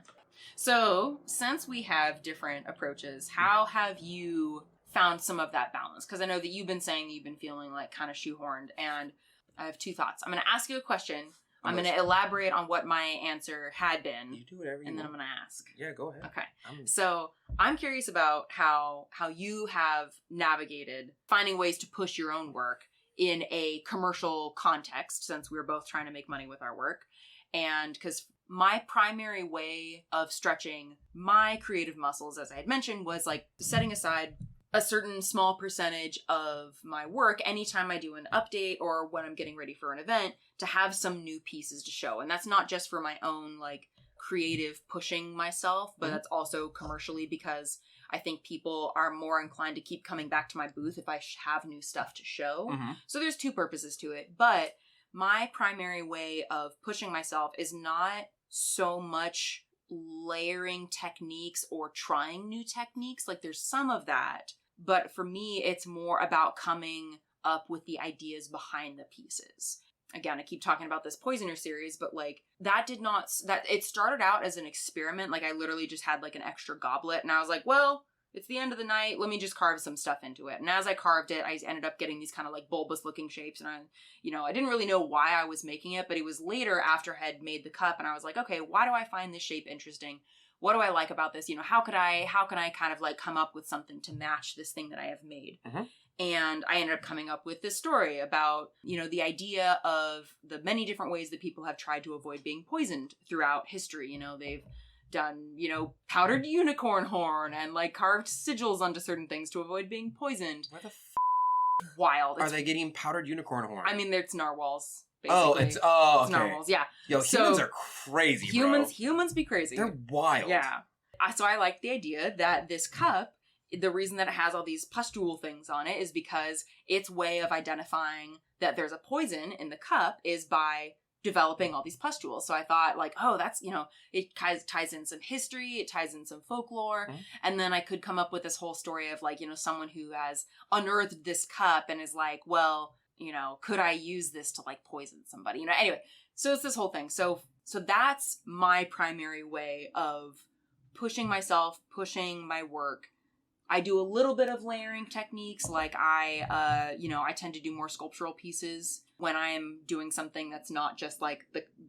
B: So, since we have different approaches, how have you found some of that balance? Because I know that you've been saying that you've been feeling like kind of shoehorned, and I have two thoughts. I'm going to ask you a question. I'm going to elaborate on what my answer had been.
C: You do whatever you
B: and then
C: want.
B: I'm going to ask.
C: Yeah, go ahead.
B: Okay. So I'm curious about how you have navigated finding ways to push your own work in a commercial context, since we're both trying to make money with our work. And because my primary way of stretching my creative muscles, as I had mentioned, was like setting aside a certain small percentage of my work anytime I do an update or when I'm getting ready for an event to have some new pieces to show. And that's not just for my own like creative pushing myself, but that's also commercially, because I think people are more inclined to keep coming back to my booth if I have new stuff to show. So there's two purposes to it. But my primary way of pushing myself is not so much layering techniques or trying new techniques. Like there's some of that, but for me, it's more about coming up with the ideas behind the pieces. Again, I keep talking about this Poisoner series, but like that it started out as an experiment. Like I literally just had like an extra goblet and I was like, well, it's the end of the night. Let me just carve some stuff into it. And as I carved it, I ended up getting these kind of like bulbous looking shapes. And I didn't really know why I was making it, but it was later after I had made the cup. And I was like, okay, why do I find this shape interesting? What do I like about this? How can I kind of like come up with something to match this thing that I have made? And I ended up coming up with this story about, the idea of the many different ways that people have tried to avoid being poisoned throughout history. They've done, powdered unicorn horn and like carved sigils onto certain things to avoid being poisoned.
C: Where the
B: Wild.
C: are they getting powdered unicorn horn?
B: I mean, it's narwhals.
C: Basically.
B: It's
C: okay.
B: narwhals, yeah.
C: Yo, humans are crazy, bro.
B: Humans be crazy.
C: They're wild.
B: Yeah. So I like the idea that this cup, the reason that it has all these pustule things on it is because its way of identifying that there's a poison in the cup is by developing all these pustules. So I thought like, oh, that's, it ties in some history, it ties in some folklore. And then I could come up with this whole story of like, someone who has unearthed this cup and is like, well, could I use this to like poison somebody? Anyway, so it's this whole thing. So that's my primary way of pushing myself, pushing my work. I do a little bit of layering techniques. Like I tend to do more sculptural pieces when I'm doing something that's not just like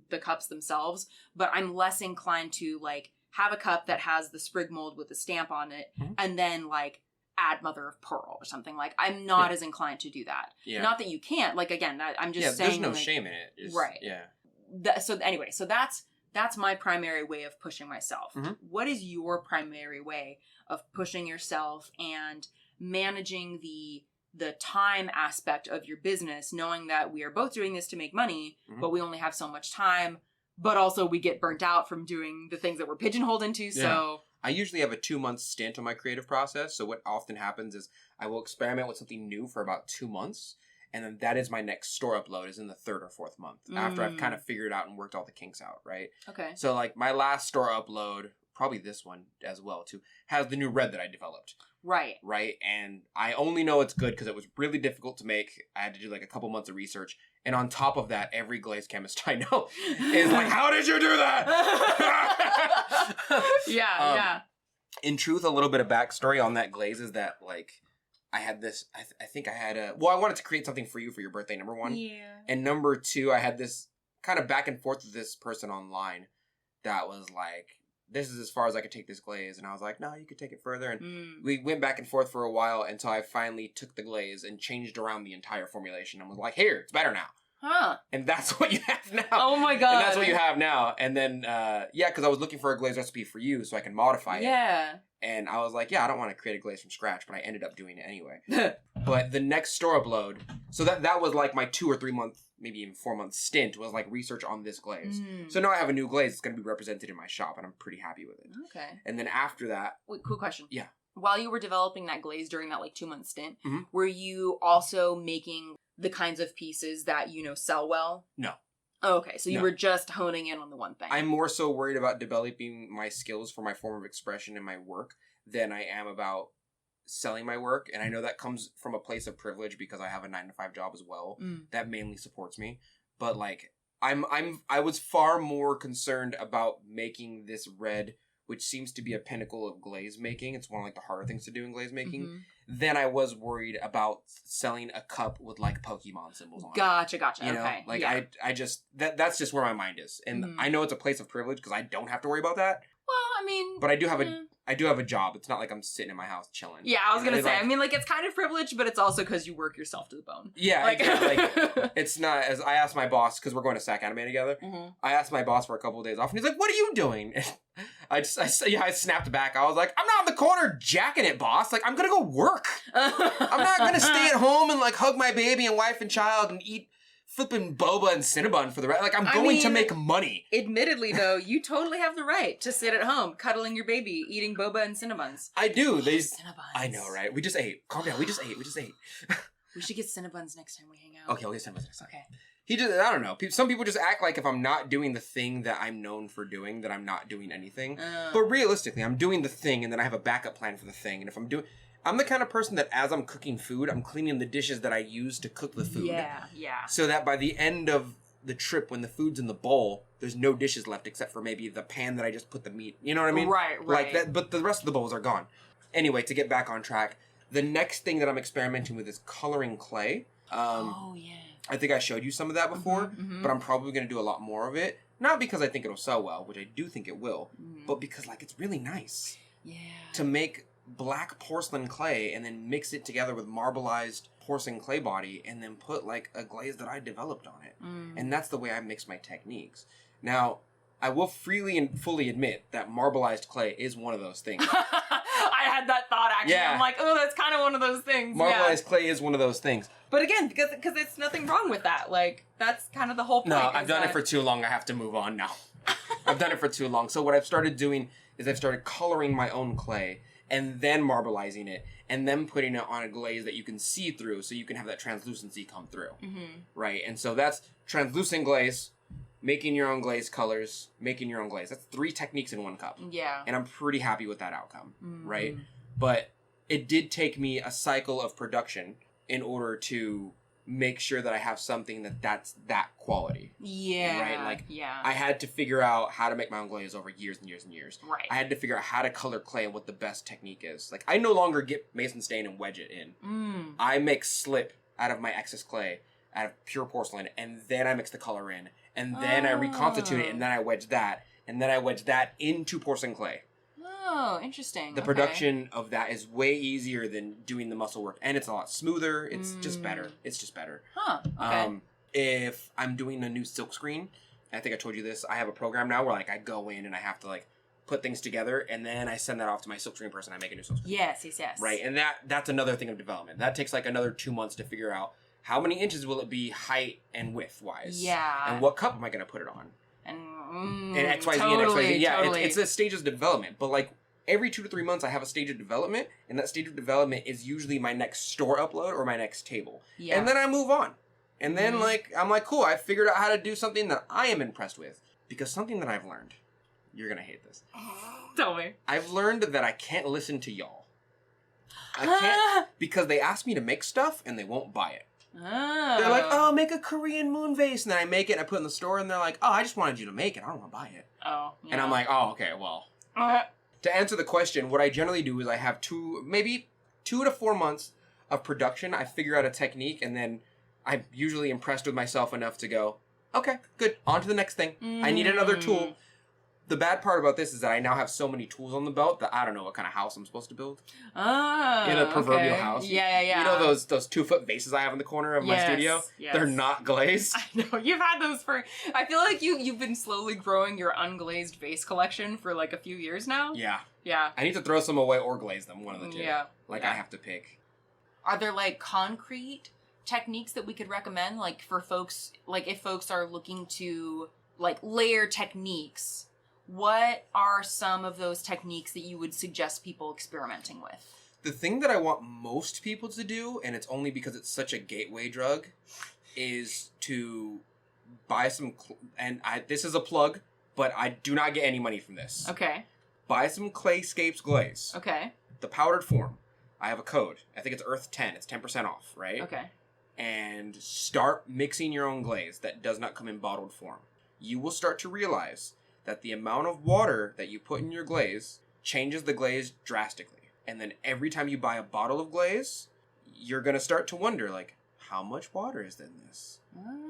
B: the cups themselves, but I'm less inclined to like have a cup that has the sprig mold with the stamp on it and then like add mother of pearl or something. Like I'm not as inclined to do that. Yeah. Not that you can't. Like again, I'm just saying.
C: There's no
B: like,
C: shame in it.
B: Right.
C: Yeah.
B: So that's my primary way of pushing myself. What is your primary way of pushing yourself and managing the time aspect of your business, knowing that we are both doing this to make money, but we only have so much time, but also we get burnt out from doing the things that we're pigeonholed into. So
C: I usually have a 2-month stint on my creative process. So what often happens is I will experiment with something new for about 2 months. And then that is my next store upload is in the 3rd or 4th month after I've kind of figured out and worked all the kinks out, right?
B: Okay.
C: So like my last store upload, probably this one as well too, has the new red that I developed.
B: Right.
C: Right. And I only know it's good because it was really difficult to make. I had to do like a couple months of research. And on top of that, every glaze chemist I know is like, how did you do that?
B: Yeah.
C: In truth, a little bit of backstory on that glaze is that like, I had this, I think I had I wanted to create something for you for your birthday, number 1.
B: Yeah.
C: And number 2, I had this kind of back and forth with this person online that was like, this is as far as I could take this glaze. And I was like, no, you could take it further. And we went back and forth for a while until I finally took the glaze and changed around the entire formulation and was like, here, it's better now.
B: Huh.
C: And that's what you have now.
B: Oh my God.
C: And that's what you have now. And then, because I was looking for a glaze recipe for you so I can modify it.
B: Yeah.
C: And I was like, I don't want to create a glaze from scratch, but I ended up doing it anyway. But the next store upload, so that was like my 2 or 3 month, maybe even 4 month stint was like research on this glaze. So now I have a new glaze that's going to be represented in my shop and I'm pretty happy with it.
B: Okay.
C: And then after that.
B: Wait, cool question.
C: Yeah.
B: While you were developing that glaze during that like 2 month stint, were you also making the kinds of pieces that, sell well?
C: No.
B: Oh, okay. So you were just honing in on the one thing.
C: I'm more so worried about developing my skills for my form of expression in my work than I am about selling my work, and I know that comes from a place of privilege because I have a 9-to-5 job as well that mainly supports me. But like, I was far more concerned about making this red, which seems to be a pinnacle of glaze making. It's one of like the harder things to do in glaze making. Than I was worried about selling a cup with like Pokemon symbols on it.
B: Gotcha.
C: You know?
B: Okay.
C: Like
B: yeah.
C: I just that's just where my mind is, and I know it's a place of privilege because I don't have to worry about that.
B: Well, I mean,
C: but I do have a job. It's not like I'm sitting in my house chilling.
B: Yeah, I was gonna say.
C: Like,
B: I mean, like, it's kind of privileged, but it's also because you work yourself to the bone.
C: Yeah,
B: like,
C: like it's not. As I asked my boss, because we're going to SAC Anime together. I asked my boss for a couple of days off, and he's like, "What are you doing?" I snapped back. I was like, "I'm not in the corner jacking it, boss. Like, I'm gonna go work. I'm not gonna stay at home and like hug my baby and wife and child and eat flipping boba and Cinnabon for the rest. Like, I'm going to make money."
B: Admittedly, though, you totally have the right to sit at home, cuddling your baby, eating boba and Cinnabons.
C: I do.
B: Cinnabons.
C: I know, right? We just ate. Calm down. We just ate.
B: We should get Cinnabons next time we hang out.
C: Okay, we'll get Cinnabons next time.
B: Okay.
C: I don't know. Some people just act like if I'm not doing the thing that I'm known for doing, that I'm not doing anything. But realistically, I'm doing the thing, and then I have a backup plan for the thing. And if I'm the kind of person that as I'm cooking food, I'm cleaning the dishes that I use to cook the food.
B: Yeah.
C: So that by the end of the trip, when the food's in the bowl, there's no dishes left except for maybe the pan that I just put the meat. You know what I mean?
B: Right.
C: Like that, but the rest of the bowls are gone. Anyway, to get back on track, the next thing that I'm experimenting with is coloring clay.
B: Oh, yeah.
C: I think I showed you some of that before, but I'm probably going to do a lot more of it. Not because I think it'll sell well, which I do think it will, but because like it's really nice.
B: Yeah.
C: To make black porcelain clay and then mix it together with marbleized porcelain clay body and then put like a glaze that I developed on it. And that's the way I mix my techniques. Now, I will freely and fully admit that marbleized clay is one of those things.
B: I had that thought actually.
C: Yeah.
B: I'm like, oh, that's kind of one of those things.
C: Marbleized clay is one of those things.
B: But again, because it's nothing wrong with that. Like, that's kind of the whole point.
C: No, I've done it for too long. I have to move on now. I've done it for too long. So what I've started doing is I've started coloring my own clay and then marbleizing it and then putting it on a glaze that you can see through so you can have that translucency come through. Right? And so that's translucent glaze, making your own glaze colors, making your own glaze. That's 3 techniques in one cup. Yeah. And I'm pretty happy with that outcome. Right? But it did take me a cycle of production in order to make sure that I have something that's that quality. Yeah. Right? Like, I had to figure out how to make my own glaze over years and years and years. Right. I had to figure out how to color clay and what the best technique is. Like, I no longer get mason stain and wedge it in. I make slip out of my excess clay, out of pure porcelain, and then I mix the color in, and then I reconstitute it, and then I wedge that, and then I wedge that into porcelain clay.
B: Oh, interesting.
C: The production of that is way easier than doing the muscle work, and it's a lot smoother. It's just better. It's just better.
B: Huh. Okay.
C: If I'm doing a new silk screen, I think I told you this, I have a program now where like I go in and I have to like put things together, and then I send that off to my silk screen person. I make a new silk screen.
B: Yes.
C: Right, and that's another thing of development. That takes like another 2 months to figure out how many inches will it be height and width wise. Yeah. And what cup am I going to put it on? And X, Y, Z, and X, Y, Z. Yeah, it's a stage of development. But like every 2 to 3 months, I have a stage of development, and that stage of development is usually my next store upload or my next table. Yeah. And then I move on. And then I'm like, cool, I figured out how to do something that I am impressed with. Because something that I've learned, you're going to hate this.
B: Tell me.
C: I've learned that I can't listen to y'all. I can't, because they ask me to make stuff and they won't buy it. Oh. They're like, oh, make a Korean moon vase. And then I make it and I put it in the store, and they're like, oh, I just wanted you to make it. I don't want to buy it. Oh. Yeah. And I'm like, oh, okay, well. To answer the question, what I generally do is I have maybe 2 to 4 months of production. I figure out a technique, and then I'm usually impressed with myself enough to go, okay, good, on to the next thing. I need another tool. The bad part about this is that I now have so many tools on the belt that I don't know what kind of house I'm supposed to build. Oh, in a proverbial house. Yeah. You know those 2-foot vases I have in the corner of my studio? Yes. They're not glazed.
B: I know. You've had those for... I feel like you've been slowly growing your unglazed vase collection for like a few years now.
C: Yeah. I need to throw some away or glaze them, one of the two. Yeah. I have to pick.
B: Are there like concrete techniques that we could recommend, like for folks, like if folks are looking to like layer techniques? What are some of those techniques that you would suggest people experimenting with?
C: The thing that I want most people to do, and it's only because it's such a gateway drug, is to buy some... this is a plug, but I do not get any money from this.
B: Okay.
C: Buy some Clayscapes glaze.
B: Okay.
C: The powdered form. I have a code. I think it's Earth 10. It's 10% off, right?
B: Okay.
C: And start mixing your own glaze that does not come in bottled form. You will start to realize that the amount of water that you put in your glaze changes the glaze drastically. And then every time you buy a bottle of glaze, you're going to start to wonder, like, how much water is in this?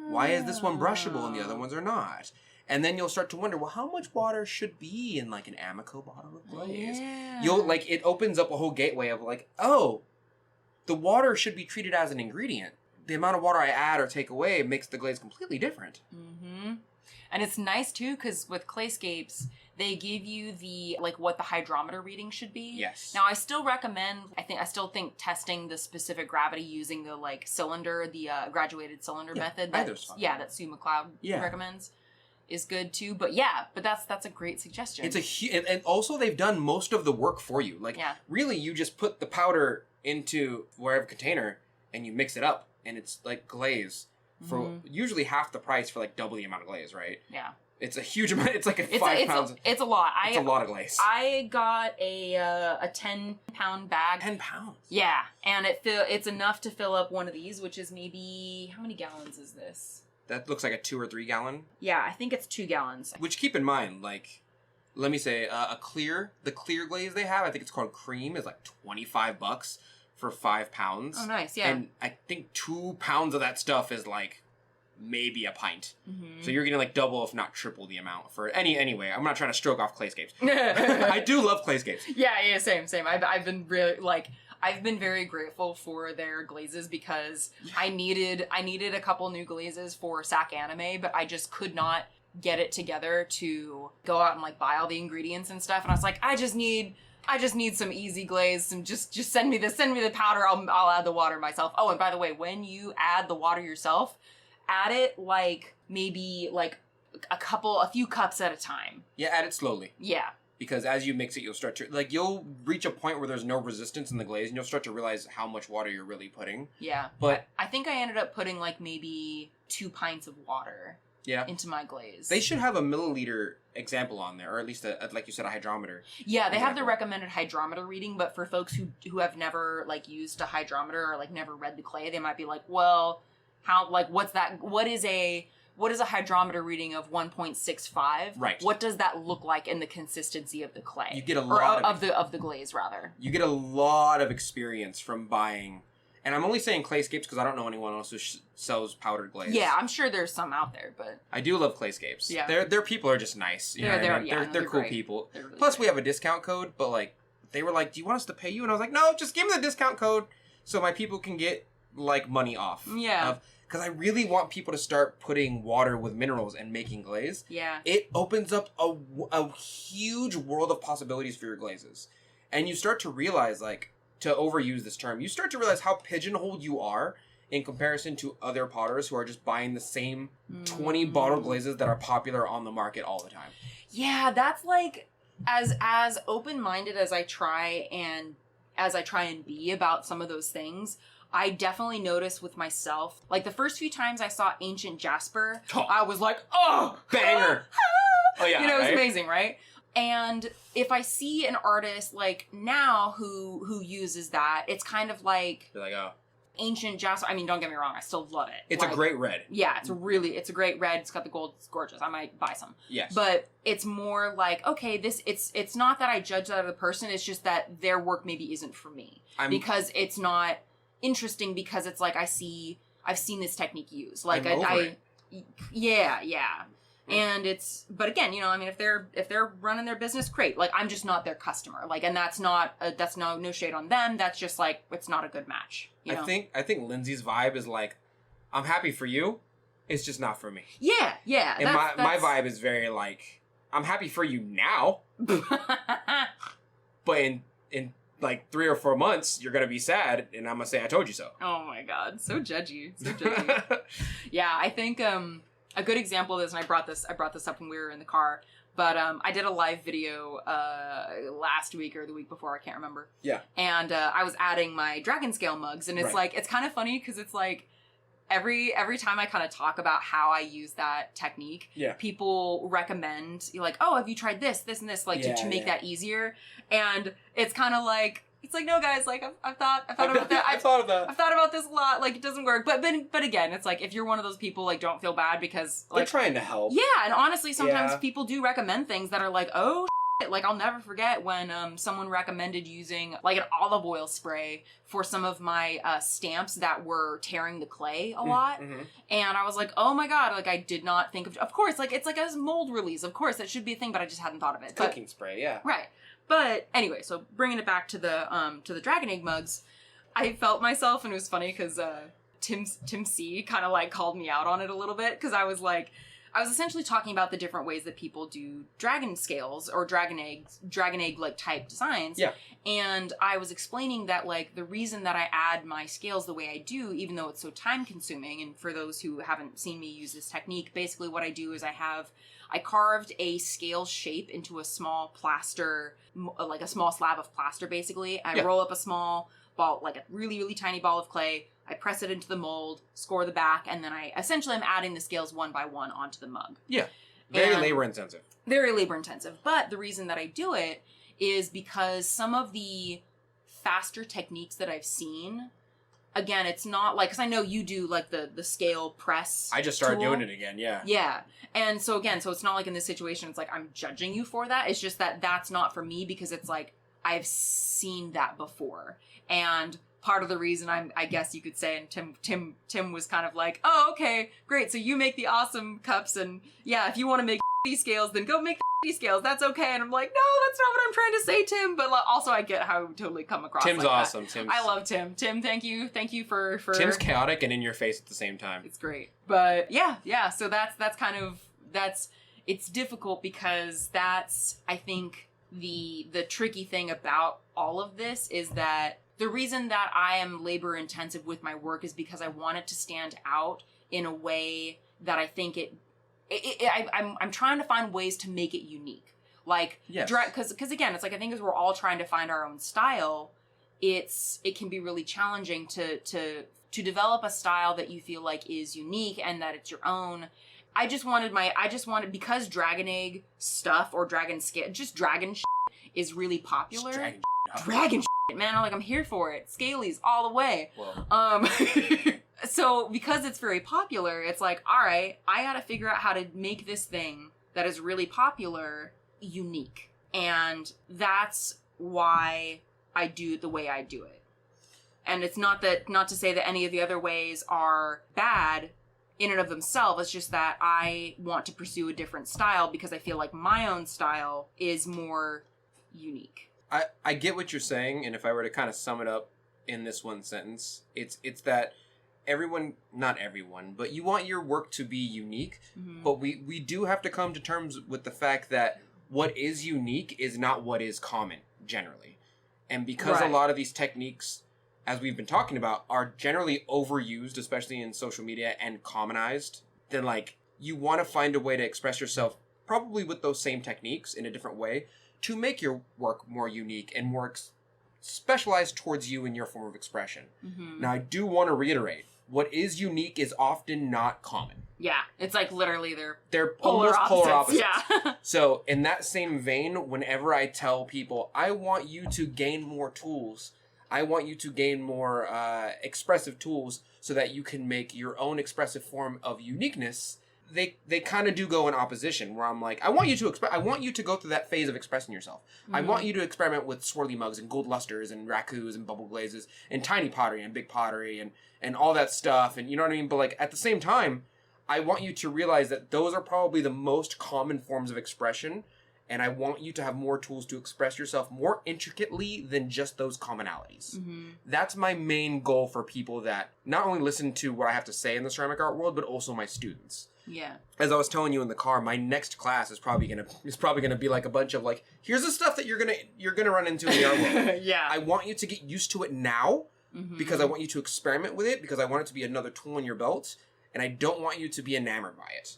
C: Why is this one brushable and the other ones are not? And then you'll start to wonder, well, how much water should be in, like, an Amico bottle of glaze?
B: Yeah.
C: You'll, like, it opens up a whole gateway of, like, oh, the water should be treated as an ingredient. The amount of water I add or take away makes the glaze completely different.
B: Mm-hmm. And it's nice, too, because with Clayscapes, they give you the, like, what the hydrometer reading should be.
C: Yes.
B: Now, I still recommend, I still think testing the specific gravity using the, like, cylinder, the graduated cylinder method. That Sue McLeod recommends is good, too. But, that's a great suggestion.
C: It's and also they've done most of the work for you. Like, really, you just put the powder into wherever container and you mix it up, and it's, like, glaze. For usually half the price for, like, double the amount of glaze, right? Yeah. It's a huge amount. It's like a 5 pounds.
B: It's a lot.
C: It's a lot of glaze.
B: I got a 10-pound bag.
C: 10 pounds?
B: Yeah. And it's enough to fill up one of these, which is maybe, how many gallons is this?
C: That looks like a 2 or 3 gallon.
B: Yeah, I think it's 2 gallons.
C: Which, keep in mind, like, let me say, the clear glaze they have, I think it's called cream, is like $25 for 5 pounds.
B: Oh, nice, yeah.
C: And I think 2 pounds of that stuff is like maybe a pint. Mm-hmm. So you're getting like double, if not triple the amount for anyway. I'm not trying to stroke off Clayscapes. I do love Clayscapes.
B: Yeah, same. I've been really I've been very grateful for their glazes because I needed a couple new glazes for SAC Anime, but I just could not get it together to go out and like buy all the ingredients and stuff. And I was like, I just need some easy glaze. And just send me the powder. I'll add the water myself. Oh, and by the way, when you add the water yourself, add it like maybe like a few cups at a time.
C: Yeah, add it slowly.
B: Yeah.
C: Because as you mix it, you'll start to, like, you'll reach a point where there's no resistance in the glaze, and you'll start to realize how much water you're really putting.
B: Yeah.
C: But
B: I think I ended up putting like maybe 2 pints of water into my glaze.
C: They should have a milliliter example on there, or at least like you said, a hydrometer.
B: Yeah, they have the recommended hydrometer reading, but for folks who have never like used a hydrometer or like never read the clay, they might be like, well, how, like, what's that? What is a hydrometer reading of 1.65?
C: Right.
B: What does that look like in the consistency of the clay?
C: You get a lot
B: of the glaze, rather.
C: You get a lot of experience from buying, and I'm only saying Clayscapes because I don't know anyone else who sells powdered glaze.
B: Yeah, I'm sure there's some out there, but
C: I do love Clayscapes. Yeah, their people are just nice. They're cool people. They're really Plus, we have a discount code, but like they were like, "Do you want us to pay you?" And I was like, "No, just give me the discount code so my people can get like money off."
B: Yeah.
C: Because I really want people to start putting water with minerals and making glaze.
B: Yeah.
C: It opens up a huge world of possibilities for your glazes. And you start to realize, like, to overuse this term, you start to realize how pigeonholed you are in comparison to other potters who are just buying the same 20 bottle glazes that are popular on the market all the time.
B: Yeah, that's like, as open-minded as I try and be about some of those things, I definitely noticed with myself, like the first few times I saw Ancient Jasper, I was like, oh,
C: banger. Oh yeah,
B: it was amazing, right? And if I see an artist like now who uses that, it's kind of like,
C: you're like, oh,
B: Ancient Jasper. I mean, don't get me wrong, I still love it.
C: It's like, a great red.
B: Yeah, it's a great red. It's got the gold. It's gorgeous. I might buy some.
C: Yes.
B: But it's more like, okay, it's not that I judge that other person. It's just that their work maybe isn't for me because it's not interesting, because it's like I've seen this technique used. Like yeah. And but again, I mean, if they're running their business, great. Like, I'm just not their customer. Like, and that's no shade on them. That's just like, it's not a good match. You know?
C: I think Lindsey's vibe is like, I'm happy for you. It's just not for me.
B: Yeah.
C: And my vibe is very like, I'm happy for you now, but in like 3 or 4 months, you're gonna be sad, and I'm gonna say I told you so.
B: Oh my god, so judgy. Yeah, I think a good example of this, and I brought this up when we were in the car, but I did a live video last week or the week before, I can't remember.
C: Yeah.
B: And I was adding my dragon scale mugs, and it's like, it's kind of funny because it's like every time I kind of talk about how I use that technique, people recommend, like, oh, have you tried this, and this, like, to make that easier? And it's kind of like, It's like, no, guys, like, I've thought about that.
C: I've thought of that.
B: I've thought about this a lot. Like, it doesn't work. But again, it's like, if you're one of those people, like, don't feel bad because, like...
C: They're trying to help.
B: Yeah, and honestly, sometimes people do recommend things that are like, oh, shit. Like, I'll never forget when someone recommended using, like, an olive oil spray for some of my stamps that were tearing the clay a lot. Mm-hmm. And I was like, oh my god, like, I did not think of course, like, it's like a mold release. Of course, that should be a thing, but I just hadn't thought of it.
C: Cooking spray, yeah.
B: Right. But anyway, so bringing it back to the Dragon Egg mugs, I felt myself, and it was funny because Tim C kind of like called me out on it a little bit because I was essentially talking about the different ways that people do dragon scales or dragon egg like type designs.
C: Yeah.
B: And I was explaining that like the reason that I add my scales the way I do, even though it's so time consuming, and for those who haven't seen me use this technique, basically what I do is I carved a scale shape into a small plaster, like a small slab of plaster, basically. I roll up a small ball, like a really, really tiny ball of clay. I press it into the mold, score the back, and then I'm adding the scales one by one onto the mug. Yeah.
C: Very labor intensive.
B: Very labor intensive. But the reason that I do it is because some of the faster techniques that I've seen, again, it's not like, because I know you do like the scale press.
C: I just started doing it again, yeah.
B: Yeah. And so again, so it's not like in this situation, it's like I'm judging you for that. It's just that that's not for me because it's like, I've seen that before. And part of the reason I guess you could say, and Tim was kind of like, oh, okay, great. So you make the awesome cups, and yeah, if you want to make scales, then go make scales. That's okay. And I'm like, no, that's not what I'm trying to say, Tim. But also I get how it totally come across.
C: Tim's
B: like
C: awesome.
B: That. I love Tim. Tim, thank you for
C: Tim's chaotic and in your face at the same time.
B: It's great. But yeah. So that's kind of, it's difficult because that's, I think, the tricky thing about all of this is that the reason that I am labor intensive with my work is because I want it to stand out in a way that I think I'm trying to find ways to make it unique. Like, because again, it's like, I think as we're all trying to find our own style, it can be really challenging to develop a style that you feel like is unique and that it's your own. I just wanted, because Dragon Egg stuff or Dragon Scale, just Dragon is really popular. Dragon man, I'm here for it. Scalies all the way. So because it's very popular, it's like, all right, I gotta figure out how to make this thing that is really popular unique. And that's why I do it the way I do it. And it's not to say that any of the other ways are bad in and of themselves. It's just that I want to pursue a different style because I feel like my own style is more unique.
C: I get what you're saying, and if I were to kind of sum it up in this one sentence, it's that not everyone, but you want your work to be unique, but we do have to come to terms with the fact that what is unique is not what is common, generally. And because a lot of these techniques, as we've been talking about, are generally overused, especially in social media, and commonized, then, like, you want to find a way to express yourself, probably with those same techniques in a different way, to make your work more unique and more specialized towards you and your form of expression. Now, I do want to reiterate, what is unique is often not common.
B: Yeah, it's like literally
C: they're almost polar opposites.
B: Yeah.
C: So, in that same vein, whenever I tell people, I want you to gain more tools, I want you to gain more expressive tools so that you can make your own expressive form of uniqueness, they kind of do go in opposition, where I'm like, I want you to go through that phase of expressing yourself. I want you to experiment with swirly mugs and gold lusters and rakus and bubble glazes and tiny pottery and big pottery and all that stuff, and you know what I mean? But like, at the same time, I want you to realize that those are probably the most common forms of expression, and I want you to have more tools to express yourself more intricately than just those commonalities. That's my main goal for people that not only listen to what I have to say in the ceramic art world, but also my students.
B: Yeah.
C: As I was telling you in the car, my next class is probably gonna be like a bunch of like, here's the stuff that you're gonna run into in the art world.
B: Yeah.
C: I want you to get used to it now, because I want you to experiment with it, because I want it to be another tool in your belt, and I don't want you to be enamored by it.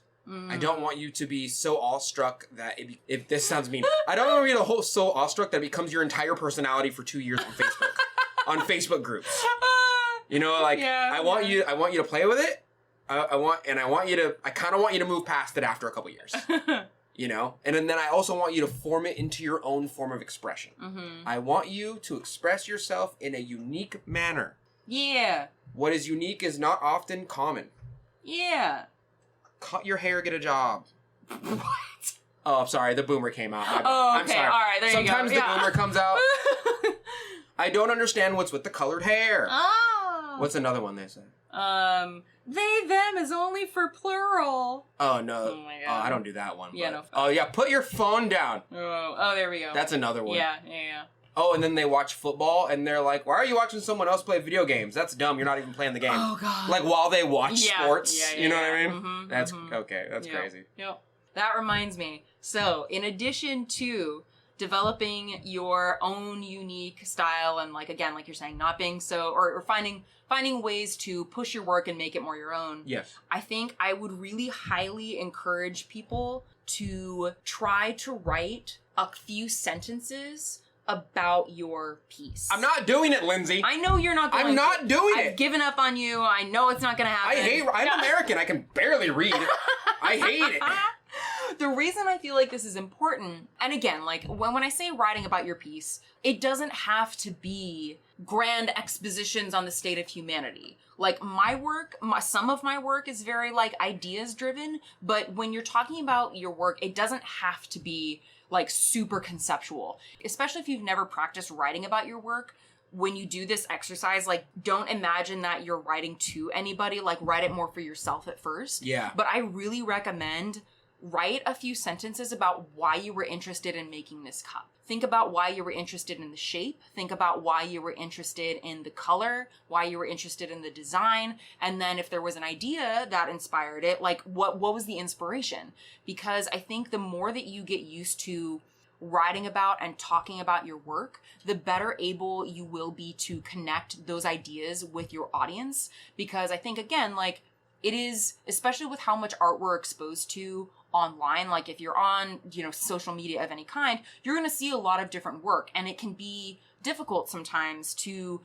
C: I don't want you to be so awestruck that if this sounds mean, I don't want you to be so awestruck that it becomes your entire personality for 2 years on Facebook, on Facebook groups. You know, like, I want you to play with it. I kind of want you to move past it after a couple years. You know? And then I also want you to form it into your own form of expression.
B: Mm-hmm.
C: I want you to express yourself in a unique manner.
B: Yeah.
C: What is unique is not often common.
B: Yeah.
C: Cut your hair, get a job.
B: What?
C: Oh, I'm sorry. The boomer came out.
B: Oh, okay.
C: I'm sorry.
B: All right, there
C: Sometimes
B: you go.
C: the boomer comes out. I don't understand what's with the colored hair.
B: Oh.
C: What's another one they say?
B: They, them is only for plural.
C: Oh, no.
B: Oh, my
C: Oh,
B: God.
C: I don't do that one.
B: Yeah,
C: but...
B: no.
C: Oh, yeah. Put your phone down.
B: Oh, there we go.
C: That's another one.
B: Yeah.
C: Oh, and then they watch football, and they're like, why are you watching someone else play video games? That's dumb. You're not even playing the game.
B: Oh, God.
C: Like, while they watch sports.
B: Yeah,
C: you know what I mean?
B: Mm-hmm,
C: That's okay. That's
B: yep.
C: crazy.
B: Yep. That reminds me. So, in addition to developing your own unique style and, like, again, like you're saying, not being so, or finding ways to push your work and make it more your own.
C: Yes.
B: I think I would really highly encourage people to try to write a few sentences about your piece.
C: I'm not doing it, Lindsay.
B: I know you're not going
C: I'm not doing it.
B: I've given up on you. I know it's not going to happen.
C: I'm American. I can barely read. I hate it.
B: The reason I feel like this is important, and again, like when I say writing about your piece, it doesn't have to be grand expositions on the state of humanity. Like my work, some of my work is very like ideas driven, but when you're talking about your work, it doesn't have to be like super conceptual, especially if you've never practiced writing about your work. When you do this exercise, like, don't imagine that you're writing to anybody, like write it more for yourself at first.
C: Yeah.
B: But I really recommend write a few sentences about why you were interested in making this cup. Think about why you were interested in the shape. Think about why you were interested in the color, why you were interested in the design. And then if there was an idea that inspired it, like what was the inspiration? Because I think the more that you get used to writing about and talking about your work, the better able you will be to connect those ideas with your audience. Because I think, again, like it is, especially with how much art we're exposed to online, like if you're on, social media of any kind, you're going to see a lot of different work, and it can be difficult sometimes to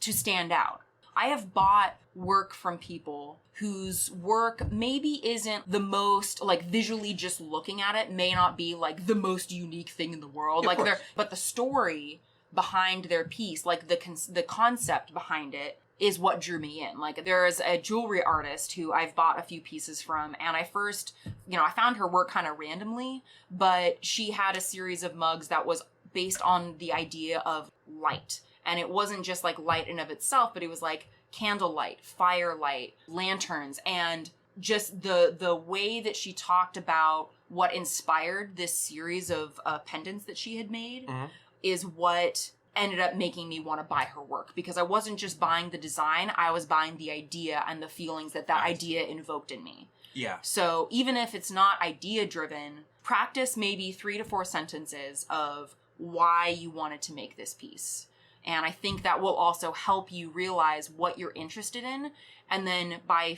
B: stand out. I have bought work from people whose work maybe isn't the most, like, visually just looking at it may not be like the most unique thing in the world, but the story behind their piece, like the concept behind it, is what drew me in. Like, there's a jewelry artist who I've bought a few pieces from, and I first, I found her work kind of randomly, but she had a series of mugs that was based on the idea of light. And it wasn't just like light in of itself, but it was like candlelight, firelight, lanterns, and just the way that she talked about what inspired this series of pendants that she had made is what ended up making me want to buy her work, because I wasn't just buying the design, I was buying the idea and the feelings that idea invoked in me.
C: Yeah.
B: So even if it's not idea driven, practice maybe 3 to 4 sentences of why you wanted to make this piece. And I think that will also help you realize what you're interested in. And then by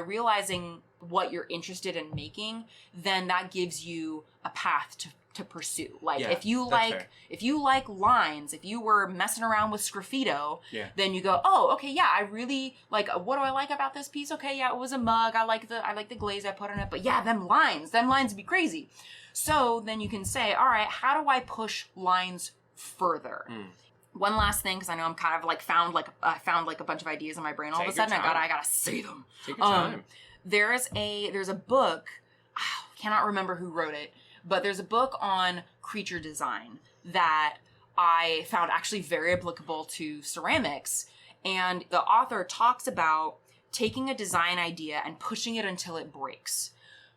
B: realizing what you're interested in making, then that gives you a path to pursue. Like, if you like lines, if you were messing around with sgraffito, then you go, oh, okay, yeah, I really like, what do I like about this piece? Okay, yeah, it was a mug. I like the glaze I put on it, but yeah, them lines would be crazy. So then you can say, all right, how do I push lines further? One last thing, because I know I'm kind of like I found like a bunch of ideas in my brain all of a sudden. I gotta say them.
C: Take your time.
B: There's a book, cannot remember who wrote it, but there's a book on creature design that I found actually very applicable to ceramics. And the author talks about taking a design idea and pushing it until it breaks.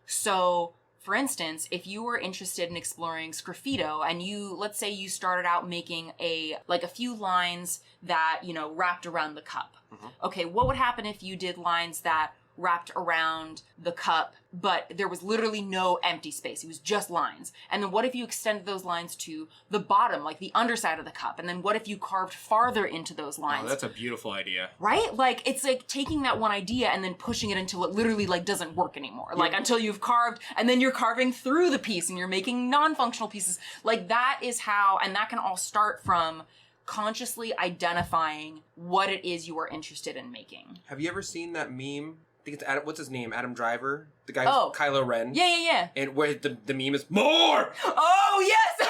B: So, for instance, if you were interested in exploring sgraffito and let's say you started out making a few lines that, wrapped around the cup. Okay, what would happen if you did lines that wrapped around the cup, but there was literally no empty space? It was just lines. And then what if you extended those lines to the bottom, like the underside of the cup? And then what if you carved farther into those lines?
C: Oh, that's a beautiful idea.
B: Right? Like, it's like taking that one idea and then pushing it until it literally like doesn't work anymore. Like, until you've carved, and then you're carving through the piece and you're making non-functional pieces. Like, that is how, and that can all start from consciously identifying what it is you are interested in making.
C: Have you ever seen that meme think it's Adam, what's his name? Adam Driver? The guy
B: Oh.
C: who's Kylo Ren.
B: Yeah.
C: And where the meme is, more!
B: Oh, yes!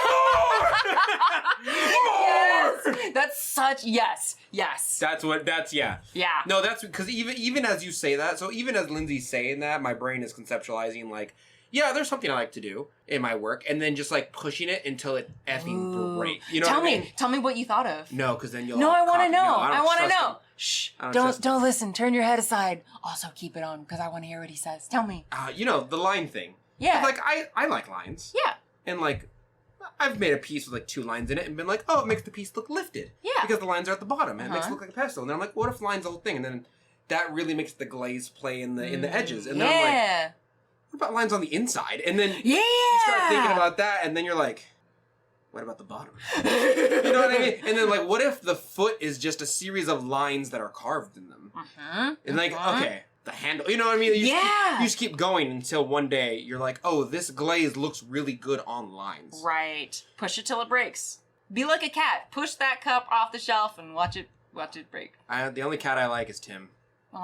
C: More!
B: Yes! That's such, yes.
C: Yeah.
B: Yeah.
C: No, that's because even as you say that, so even as Lindsay's saying that, my brain is conceptualizing like, yeah, there's something I like to do in my work, and then just like pushing it until it effing breaks. You know what I mean?
B: Tell me what you thought of.
C: No, because then you'll.
B: No, I want to know.
C: No,
B: I want to
C: trust
B: know.
C: him.
B: Shh.
C: I don't trust
B: Don't listen. Turn your head aside. Also, keep it on because I want to hear what he says. Tell me.
C: You know, the line thing.
B: Yeah.
C: Like, I like lines.
B: Yeah.
C: And like, I've made a piece with like 2 lines in it and been like, oh, it makes the piece look lifted.
B: Yeah.
C: Because the lines are at the bottom and it makes it
B: Uh-huh.
C: look like a pedestal. And then I'm like, what if the line's the whole thing? And then that really makes the glaze play in the edges. And then I'm like,
B: Yeah.
C: what about lines on the inside? And then
B: Yeah.
C: you start thinking about that, and then you're like, what about the bottom? You know what I mean? And then like, what if the foot is just a series of lines that are carved in them? And like, okay, the handle, you know what I mean? You just keep going until one day you're like, oh, this glaze looks really good on lines.
B: Right. Push it till it breaks. Be like a cat. Push that cup off the shelf and watch it break.
C: The only cat I like is Tim.
B: Aww.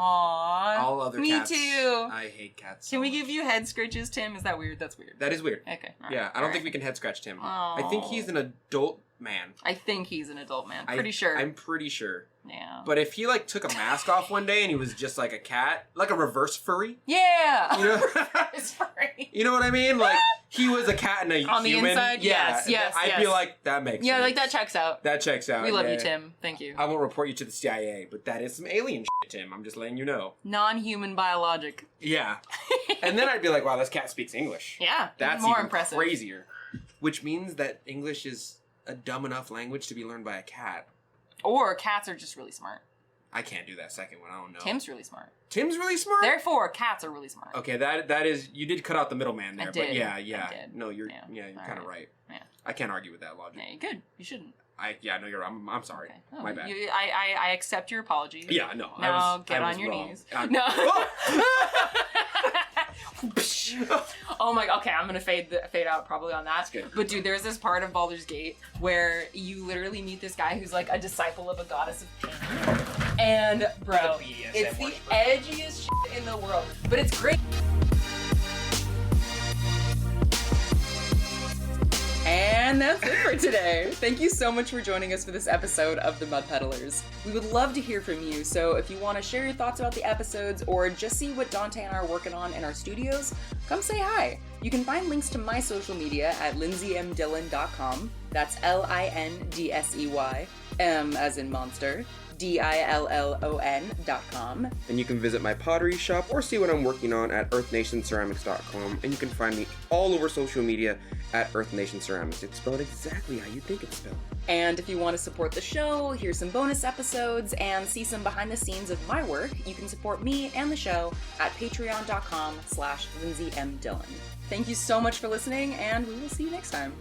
C: All other
B: Me
C: cats.
B: too.
C: I hate cats.
B: Can
C: so
B: we
C: much.
B: give you head scratches, Tim? Is that weird? That's weird.
C: That is weird.
B: Okay. All right.
C: Yeah, I don't think we can head scratch Tim.
B: Aw.
C: I think he's an adult man.
B: I think he's an adult man. Pretty sure.
C: I'm pretty sure.
B: Yeah.
C: But if he like took a mask off one day and he was just like a cat, like a reverse furry,
B: Yeah.
C: you know,
B: It's furry.
C: you know what I mean? Like he was a cat and a
B: On the
C: human.
B: inside?
C: Yeah,
B: Yes,
C: I'd
B: yes.
C: be like, that makes
B: Yeah,
C: sense.
B: like that checks out.
C: That checks out.
B: We love
C: yeah.
B: you, Tim. Thank you.
C: I won't report you to the CIA, but that is some alien shit, Tim. I'm just letting you know.
B: Non-human biologic.
C: Yeah. And then I'd be like, wow, this cat speaks English.
B: Yeah.
C: That's
B: more
C: even
B: impressive.
C: crazier. Which means that English is a dumb enough language to be learned by a cat.
B: Or cats are just really smart.
C: I can't do that second one. I don't know.
B: Tim's really smart.
C: Tim's really smart?
B: Therefore, cats are really smart.
C: Okay, that is, you did cut out the middleman there,
B: I did.
C: but yeah.
B: I did.
C: No, you're
B: Yeah.
C: you're
B: All
C: kind of
B: right.
C: right.
B: Yeah.
C: I can't argue with that logic.
B: Yeah, you could. You shouldn't.
C: No, you're. I'm sorry.
B: Okay. Oh,
C: My bad.
B: I accept your apology.
C: Yeah, no.
B: Now get
C: I
B: on
C: was
B: your
C: wrong.
B: knees.
C: I'm-
B: No. Oh my. Okay, I'm gonna fade out probably on that.
C: That's good.
B: But dude, there's this part of Baldur's Gate where you literally meet this guy who's like a disciple of a goddess of pain, and bro, it's the edgiest shit in the world, but it's great. And that's it for today. Thank you so much for joining us for this episode of The Mud Peddlers. We would love to hear from you, so if you want to share your thoughts about the episodes or just see what Donte and I are working on in our studios, come say hi. You can find links to my social media at lindseymdillon.com. That's LINDSEY, M as in monster, DILLON.com.
C: And you can visit my pottery shop or see what I'm working on at earthnationceramics.com. And you can find me all over social media at Earth Nation Ceramics. It's spelled exactly how you think it's spelled.
B: And if you want to support the show, hear some bonus episodes, and see some behind the scenes of my work, you can support me and the show at patreon.com/Lindsey M Dillon. Thank you so much for listening, and we will see you next time.